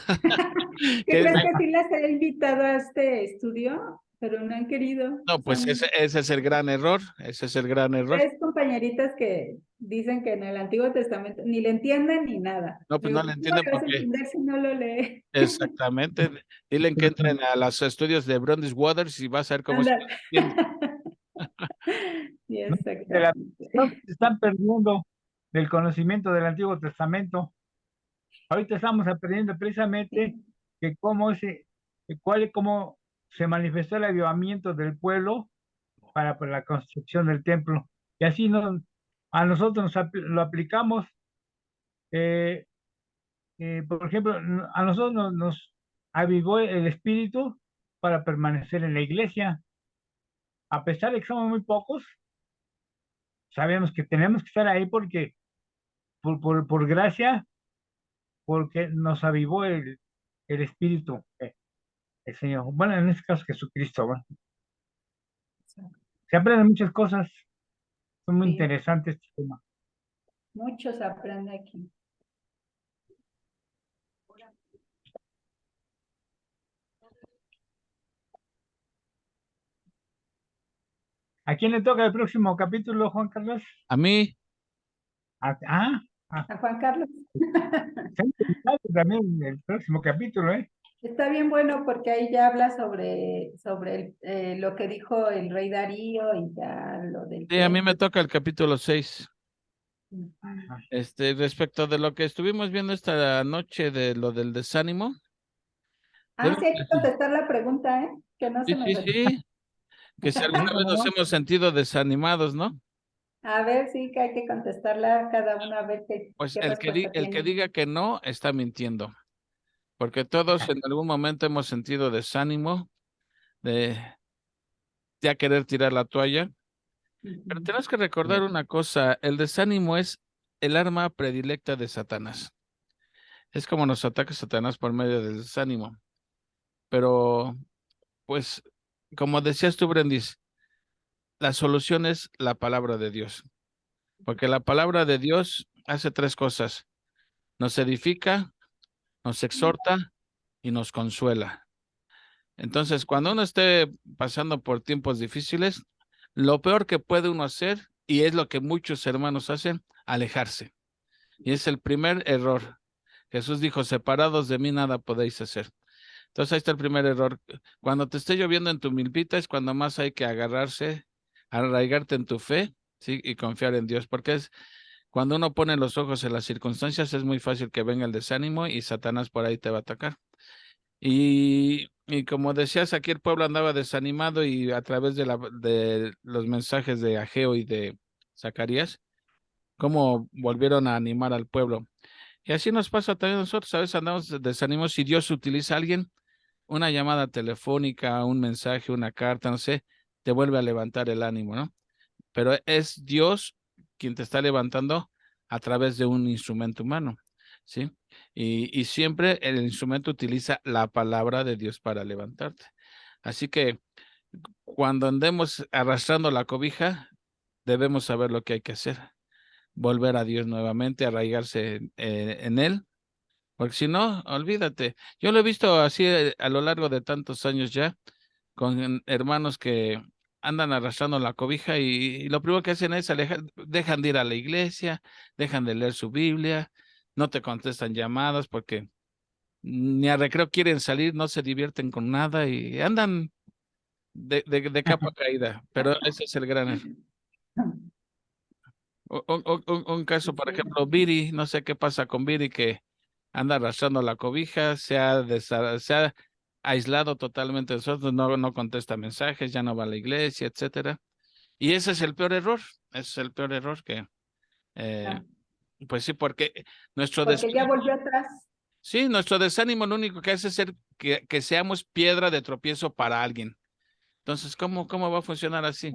crees que sí las he invitado a este estudio? Pero no han querido. No, pues Son ese es el gran error, ese es el gran error. 3 compañeritas que dicen que en el Antiguo Testamento ni le entienden ni nada. No, pues Digo, no le ¿cómo entienden le vas a porque entender si no lo lee? exactamente. Dile que entren a los estudios de Brandis Waters y vas a ver cómo se Anda. entiende. Sí, De la exactamente. se están perdiendo del conocimiento del Antiguo Testamento. Ahorita estamos aprendiendo precisamente que cómo se manifestó el avivamiento del pueblo para la construcción del templo. Y así a nosotros lo aplicamos. eh, por ejemplo, a nosotros nos avivó el espíritu para permanecer en la iglesia. A pesar de que somos muy pocos, sabemos que tenemos que estar ahí porque por gracia, porque nos avivó el espíritu, el Señor. Bueno, en este caso Jesucristo. Bueno, se aprenden muchas cosas, son muy Sí, interesantes este tema. mucho se aprende aquí. ¿A quién le toca el próximo capítulo, Juan Carlos? A mí, Ah, ah, ah, A Juan Carlos. está interesante también el próximo capítulo, ¿eh? Está bien bueno porque ahí ya habla sobre lo que dijo el rey Darío y ya lo del sí, a mí me templo. toca el capítulo 6. Ajá. Respecto de lo que estuvimos viendo esta noche de lo del desánimo, Ah, sí, debemos hay que contestar la pregunta, ¿eh? Que no se sí, nos sí, olvide. sí, que si alguna Sí, vez cómo nos no. hemos sentido desanimados, ¿no? A ver, sí, que hay que contestarla cada uno a ver Pues qué respuesta el que tiene. diga que no está mintiendo, porque todos en algún momento hemos sentido desánimo de ya querer tirar la toalla. Pero tenemos que recordar una cosa, el desánimo es el arma predilecta de Satanás. Es como nos ataca Satanás por medio del desánimo. Pero, pues, como decías tú, Brendis, la solución es la palabra de Dios. Porque la palabra de Dios hace tres cosas. Nos edifica, nos exhorta y nos consuela. Entonces, cuando uno esté pasando por tiempos difíciles, lo peor que puede uno hacer, y es lo que muchos hermanos hacen, alejarse. Y es el primer error. Jesús dijo, separados de mí nada podéis hacer. Entonces ahí está el primer error. Cuando te esté lloviendo en tu milpita es cuando más hay que agarrarse, arraigarte en tu fe, ¿sí? Y confiar en Dios, porque es cuando uno pone los ojos en las circunstancias, es muy fácil que venga el desánimo y Satanás por ahí te va a atacar. Y como decías, aquí el pueblo andaba desanimado y a través de los mensajes de Ageo y de Zacarías, cómo volvieron a animar al pueblo. Y así nos pasa también a nosotros, a veces andamos desanimados y Dios utiliza a alguien, una llamada telefónica, un mensaje, una carta, no sé, te vuelve a levantar el ánimo, ¿no? Pero es Dios quien te está levantando a través de un instrumento humano, ¿sí? Y siempre el instrumento utiliza la palabra de Dios para levantarte. Así que cuando andemos arrastrando la cobija, debemos saber lo que hay que hacer, volver a Dios nuevamente, arraigarse en Él, porque si no, olvídate. Yo lo he visto así a lo largo de tantos años ya, con hermanos que andan arrastrando la cobija y lo primero que hacen es dejan de ir a la iglesia, dejan de leer su Biblia, no te contestan llamadas porque ni a recreo quieren salir, no se divierten con nada y andan de capa caída, pero ese es el gran error. Un caso, por ejemplo, Viri, no sé qué pasa con Viri que anda arrastrando la cobija, se ha aislado totalmente de nosotros, no contesta mensajes, ya no va a la iglesia, etcétera. Y ese es el peor error, ese es el peor error que, eh, Ah, pues sí, porque nuestro porque ya desánimo, volvió atrás. sí, nuestro desánimo lo único que hace es ser que seamos piedra de tropiezo para alguien. Entonces, ¿cómo va a funcionar así?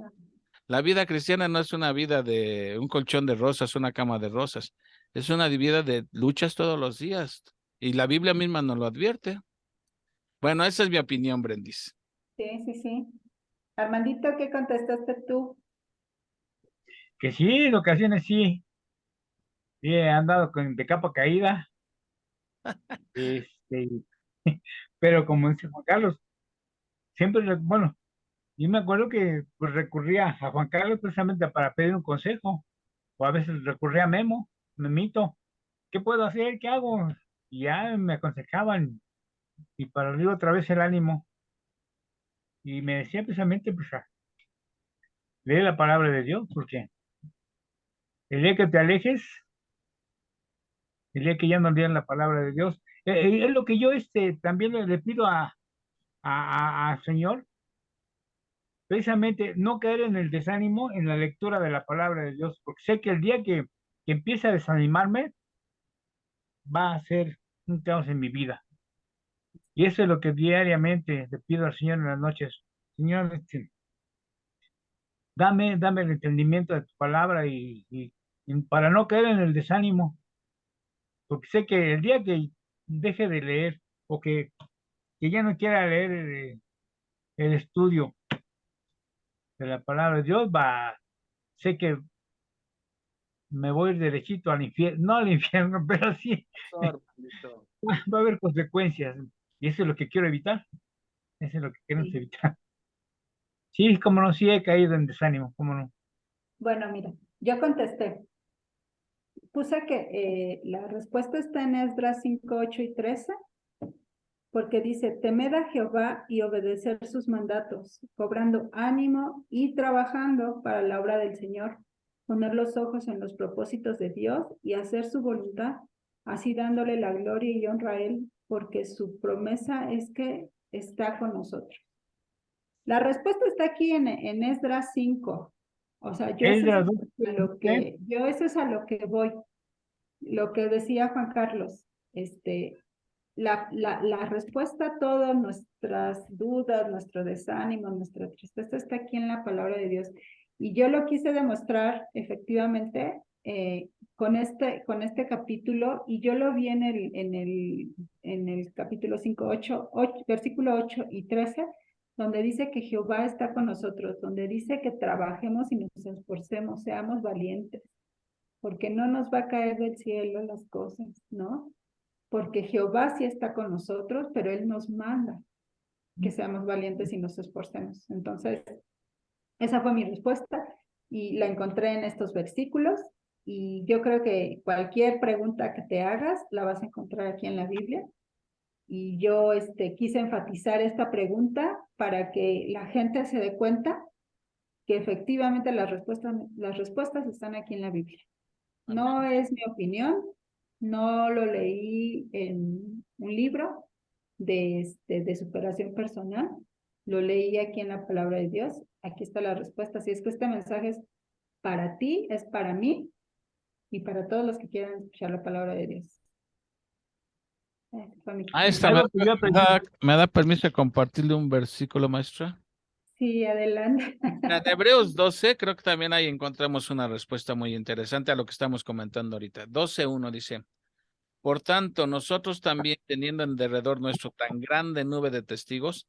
La vida cristiana no es una vida de un colchón de rosas, una cama de rosas. Es una vida de luchas todos los días. Y la Biblia misma nos lo advierte. Bueno, esa es mi opinión, Brendis. Sí, sí, sí. Armandito, ¿qué contestaste tú? Que sí, en ocasiones sí, sí he andado de capa caída, este, pero como dice Juan Carlos, siempre, bueno, yo me acuerdo que pues recurría a Juan Carlos precisamente para pedir un consejo, o a veces recurría a Memito, ¿qué puedo hacer? ¿Qué hago? Y ya me aconsejaban y para arriba otra vez el ánimo. Y me decía precisamente, pues, lee la palabra de Dios, porque el día que te alejes, el día que ya no leas la palabra de Dios, es lo que yo también le pido a Señor, precisamente no caer en el desánimo en la lectura de la palabra de Dios, porque sé que el día que empiece a desanimarme, va a ser un caos en mi vida. Y eso es lo que diariamente le pido al Señor en las noches. Señor, dame el entendimiento de tu palabra y para no caer en el desánimo, porque sé que el día que deje de leer o que ya no quiera leer el estudio de la palabra de Dios, sé que me voy a ir derechito al infierno, no al infierno, pero sí va a haber consecuencias. Y eso es lo que quiero evitar, eso es lo que queremos Sí. evitar. Sí, como no, sí he caído en desánimo, cómo no. Bueno, mira, yo contesté. Puse que la respuesta está en Esdras 5, 8 y 13, porque dice, temed a Jehová y obedecer sus mandatos, cobrando ánimo y trabajando para la obra del Señor, poner los ojos en los propósitos de Dios y hacer su voluntad, así dándole la gloria y honra a Él, porque su promesa es que está con nosotros. La respuesta está aquí en Esdras 5. O sea, Es de las dos, yo eso es a lo que voy. Lo que decía Juan Carlos, la respuesta a todas nuestras dudas, nuestro desánimo, nuestra tristeza está aquí en la palabra de Dios. Y yo lo quise demostrar efectivamente con este capítulo, y yo lo vi en el capítulo 5, 8, versículo 8 y 13, donde dice que Jehová está con nosotros, donde dice que trabajemos y nos esforcemos, seamos valientes, porque no nos va a caer del cielo las cosas, ¿no? Porque Jehová sí está con nosotros, pero Él nos manda que seamos valientes y nos esforcemos. Entonces, esa fue mi respuesta y la encontré en estos versículos, y yo creo que cualquier pregunta que te hagas la vas a encontrar aquí en la Biblia. Y yo quise enfatizar esta pregunta para que la gente se dé cuenta que efectivamente las respuestas están aquí en la Biblia. No es mi opinión, no lo leí en un libro de superación personal, lo leí aquí en la palabra de Dios. Aquí está la respuesta. Así es que este mensaje es para ti, es para mí y para todos los que quieran escuchar la palabra de Dios. Fue mi Maestra, Algo que yo aprendí. ¿me da permiso de compartirle un versículo, maestra? Sí, adelante. En Hebreos 12, creo que también ahí encontramos una respuesta muy interesante a lo que estamos comentando ahorita. 12:1 dice: por tanto, nosotros también, teniendo en derredor nuestro tan grande nube de testigos,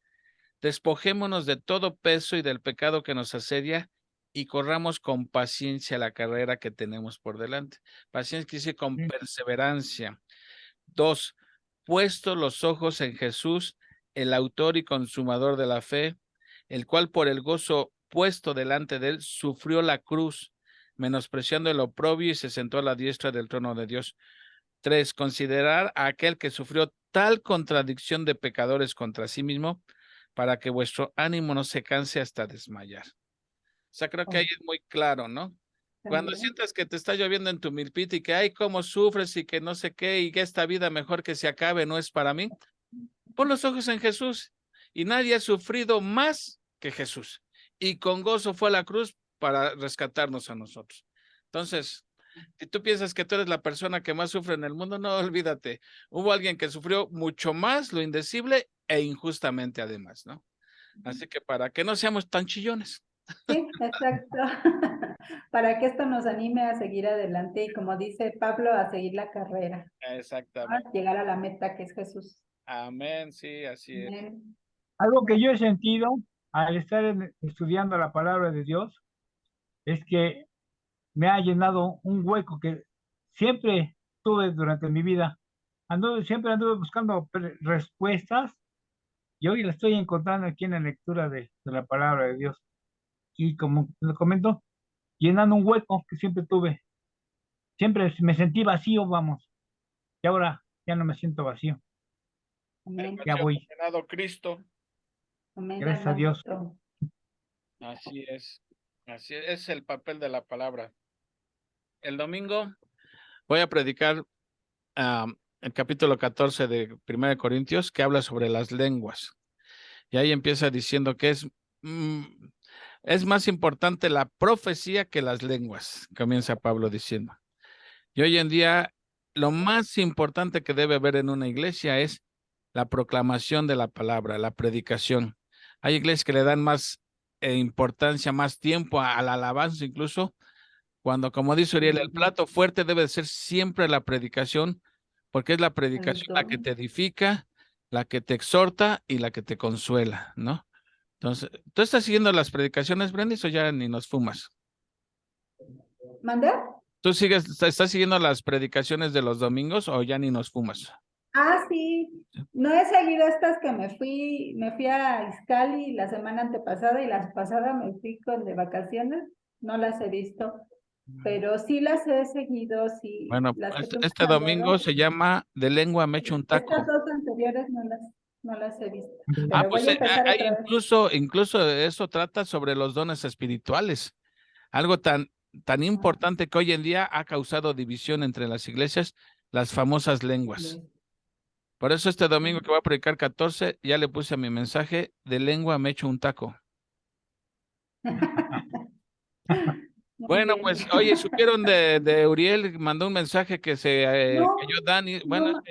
despojémonos de todo peso y del pecado que nos asedia y corramos con paciencia la carrera que tenemos por delante. Paciencia quiere decir con perseverancia. 2, puesto los ojos en Jesús, el autor y consumador de la fe, el cual por el gozo puesto delante de él sufrió la cruz, menospreciando el oprobio, y se sentó a la diestra del trono de Dios. 3, considerar a aquel que sufrió tal contradicción de pecadores contra sí mismo, para que vuestro ánimo no se canse hasta desmayar. O sea, creo que ahí es muy claro, ¿no? Cuando sientas que te está lloviendo en tu milpita y que, ay, cómo sufres y que no sé qué, y que esta vida mejor que se acabe no es para mí, pon los ojos en Jesús. Y nadie ha sufrido más que Jesús. Y con gozo fue a la cruz para rescatarnos a nosotros. Entonces, si tú piensas que tú eres la persona que más sufre en el mundo, no, olvídate. Hubo alguien que sufrió mucho más lo indecible e injustamente además, ¿no? Así que para que no seamos tan chillones. Sí, exacto. Para que esto nos anime a seguir adelante y, como dice Pablo, a seguir la carrera, Exactamente. a llegar a la meta que es Jesús. Amén, sí, así es. Amén. Algo que yo he sentido al estar estudiando la palabra de Dios es que me ha llenado un hueco que siempre tuve durante mi vida. Siempre anduve buscando respuestas, y hoy la estoy encontrando aquí en la lectura de la palabra de Dios. Y como lo comento, llenando un hueco que siempre tuve. Siempre me sentí vacío, vamos. Y ahora ya no me siento vacío. Amén. Ya voy, Llenado Cristo. Amén, gracias a Dios. hermanito. Así es. Así es el papel de la palabra. El domingo voy a predicar el capítulo 14 de 1 Corintios, que habla sobre las lenguas. Y ahí empieza diciendo que es más importante la profecía que las lenguas, comienza Pablo diciendo. Y hoy en día, lo más importante que debe haber en una iglesia es la proclamación de la palabra, la predicación. Hay iglesias que le dan más importancia, más tiempo a la alabanza, incluso cuando, como dice Uriel, el plato fuerte debe ser siempre la predicación, porque es la predicación la que te edifica, la que te exhorta y la que te consuela, ¿no? Entonces, ¿tú estás siguiendo las predicaciones, Brendis, o ya ni nos fumas? ¿Mandé? ¿Tú estás siguiendo las predicaciones de los domingos o ya ni nos fumas? Ah, sí. No he seguido estas que me fui a Izcali la semana antepasada, y la pasada me fui de vacaciones. No las he visto, pero sí las he seguido, sí. Bueno, Las que tú me este domingo mandaron. se llama De lengua me echo un taco. Estas dos anteriores no las he visto, Ah, pero pues voy a empezar hay otra vez. incluso eso trata sobre los dones espirituales. Algo tan importante que hoy en día ha causado división entre las iglesias, las famosas lenguas. Por eso este domingo que voy a predicar 14, ya le puse a mi mensaje: de lengua me echo un taco. Bueno, Muy pues, bien. oye, supieron de Uriel, mandó un mensaje que se cayó No, Dani. Bueno, no,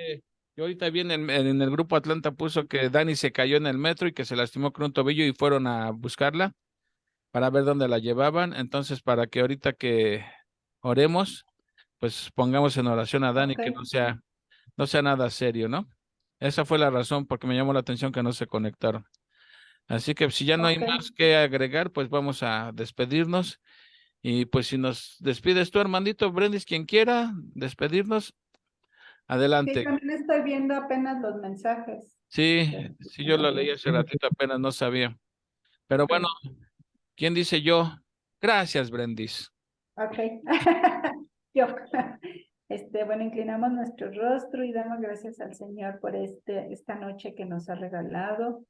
yo ahorita vi en el grupo Atlanta, puso que Dani se cayó en el metro y que se lastimó con un tobillo y fueron a buscarla. para ver dónde la llevaban. Entonces, para que ahorita que oremos, pues pongamos en oración a Dani, Ok. que no sea nada serio, ¿no? Esa fue la razón porque me llamó la atención que no se conectaron. Así que si ya no hay Ok. más que agregar, pues vamos a despedirnos. Y pues si nos despides tú, Armandito, Brendis, quien quiera despedirnos, Sí, adelante. también estoy viendo apenas los mensajes. Sí, de- sí, yo lo leí hace ratito, apenas no sabía. Pero bueno, Ok. ¿quién dice yo? Gracias, Brendis. Ok. Yo. Bueno, inclinamos nuestro rostro y damos gracias al Señor por esta noche que nos ha regalado,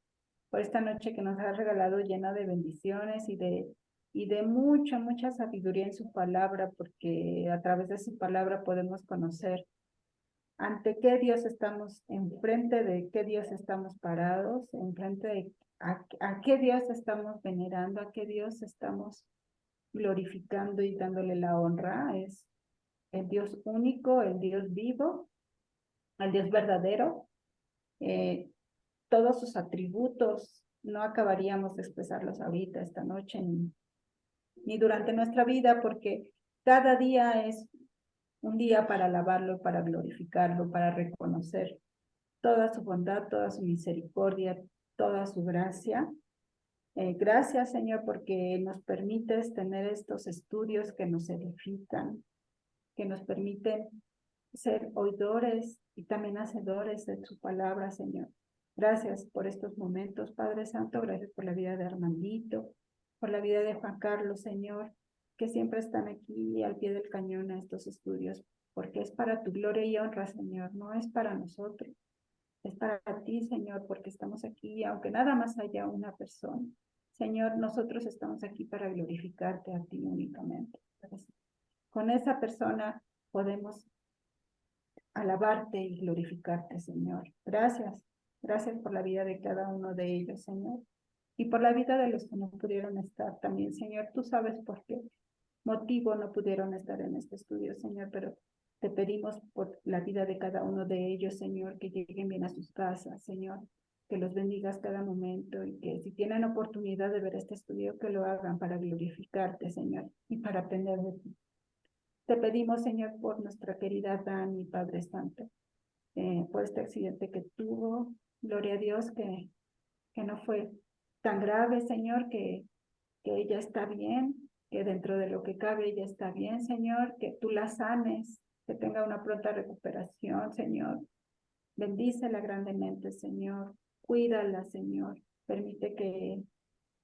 por esta noche que nos ha regalado llena de bendiciones y de mucha, mucha sabiduría en su palabra, porque a través de su palabra podemos conocer ante qué Dios estamos, enfrente de qué Dios estamos parados, enfrente de a qué Dios estamos venerando, a qué Dios estamos glorificando y dándole la honra. Es el Dios único, el Dios vivo, el Dios verdadero. Eh, Todos sus atributos no acabaríamos de expresarlos ahorita, esta noche, ni durante nuestra vida, porque cada día es un día para alabarlo, para glorificarlo, para reconocer toda su bondad, toda su misericordia, toda su gracia. Gracias, Señor, porque nos permites tener estos estudios que nos edifican, que nos permiten ser oidores y también hacedores de tu palabra, Señor. Gracias por estos momentos, Padre Santo. Gracias por la vida de Armandito, por la vida de Juan Carlos, Señor, que siempre están aquí al pie del cañón a estos estudios, porque es para tu gloria y honra, Señor, no es para nosotros. Es para ti, Señor, porque estamos aquí, aunque nada más haya una persona. Señor, nosotros estamos aquí para glorificarte a ti únicamente. Con esa persona podemos alabarte y glorificarte, Señor. Gracias. Gracias por la vida de cada uno de ellos, Señor. Y por la vida de los que no pudieron estar también, Señor. Tú sabes por qué motivo no pudieron estar en este estudio, Señor, pero te pedimos por la vida de cada uno de ellos, Señor, que lleguen bien a sus casas, Señor, que los bendigas cada momento y que si tienen oportunidad de ver este estudio, que lo hagan para glorificarte, Señor, y para aprender de ti. Te pedimos, Señor, por nuestra querida Dani, Padre Santo, por este accidente que tuvo. Gloria a Dios que no fue tan grave, Señor, que ella está bien, que dentro de lo que cabe ella está bien, Señor, que tú la sanes, que tenga una pronta recuperación, Señor. Bendícela grandemente, Señor. Cuídala, Señor. Permite que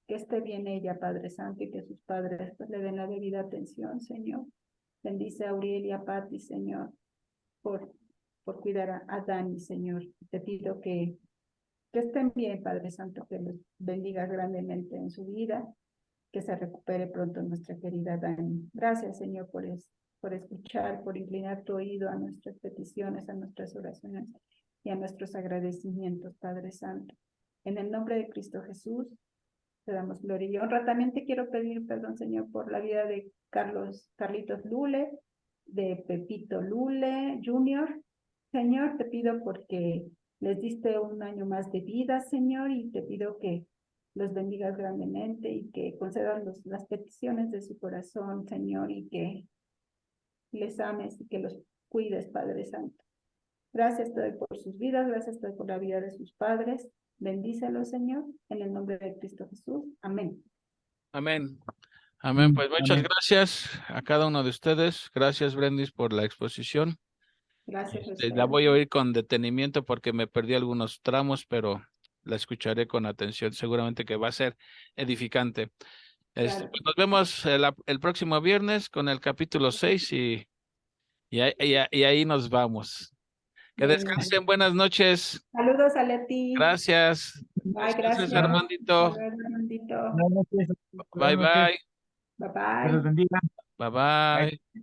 esté bien ella, Padre Santo, y que sus padres pues, le den la debida atención, Señor. Bendice a Uriel y a Patti, Señor, por, por cuidar a Dani, Señor. Te pido que estén bien, Padre Santo, que los bendiga grandemente en su vida, que se recupere pronto nuestra querida Dani. Gracias, Señor, por escuchar, por inclinar tu oído a nuestras peticiones, a nuestras oraciones y a nuestros agradecimientos, Padre Santo. En el nombre de Cristo Jesús, te damos gloria y honra. También te quiero pedir perdón, Señor, por la vida de Carlitos Lule, de Pepito Lule Jr. Señor, te pido porque les diste un año más de vida, Señor, y te pido que los bendigas grandemente y que concedas las peticiones de su corazón, Señor, y que les ames y que los cuides, Padre Santo. Gracias te doy por sus vidas, gracias te doy por la vida de sus padres. Bendícelos, Señor, en el nombre de Cristo Jesús. Amén. Amén. Amén. Pues muchas Amén. gracias a cada uno de ustedes. Gracias, Brendis, por la exposición. Gracias a La ustedes. voy a oír con detenimiento porque me perdí algunos tramos, pero la escucharé con atención. Seguramente que va a ser edificante. Claro. Pues nos vemos el próximo viernes con el capítulo 6 y ahí nos vamos. Que Bueno. descansen. Buenas noches. Saludos a Leti. Gracias. Bye, Descanses, gracias. Armandito. Hasta luego, Armandito. Buenas noches. Bye, Buenas noches. bye. Bye Que los bye. bendiga. Bye, Bye. bye.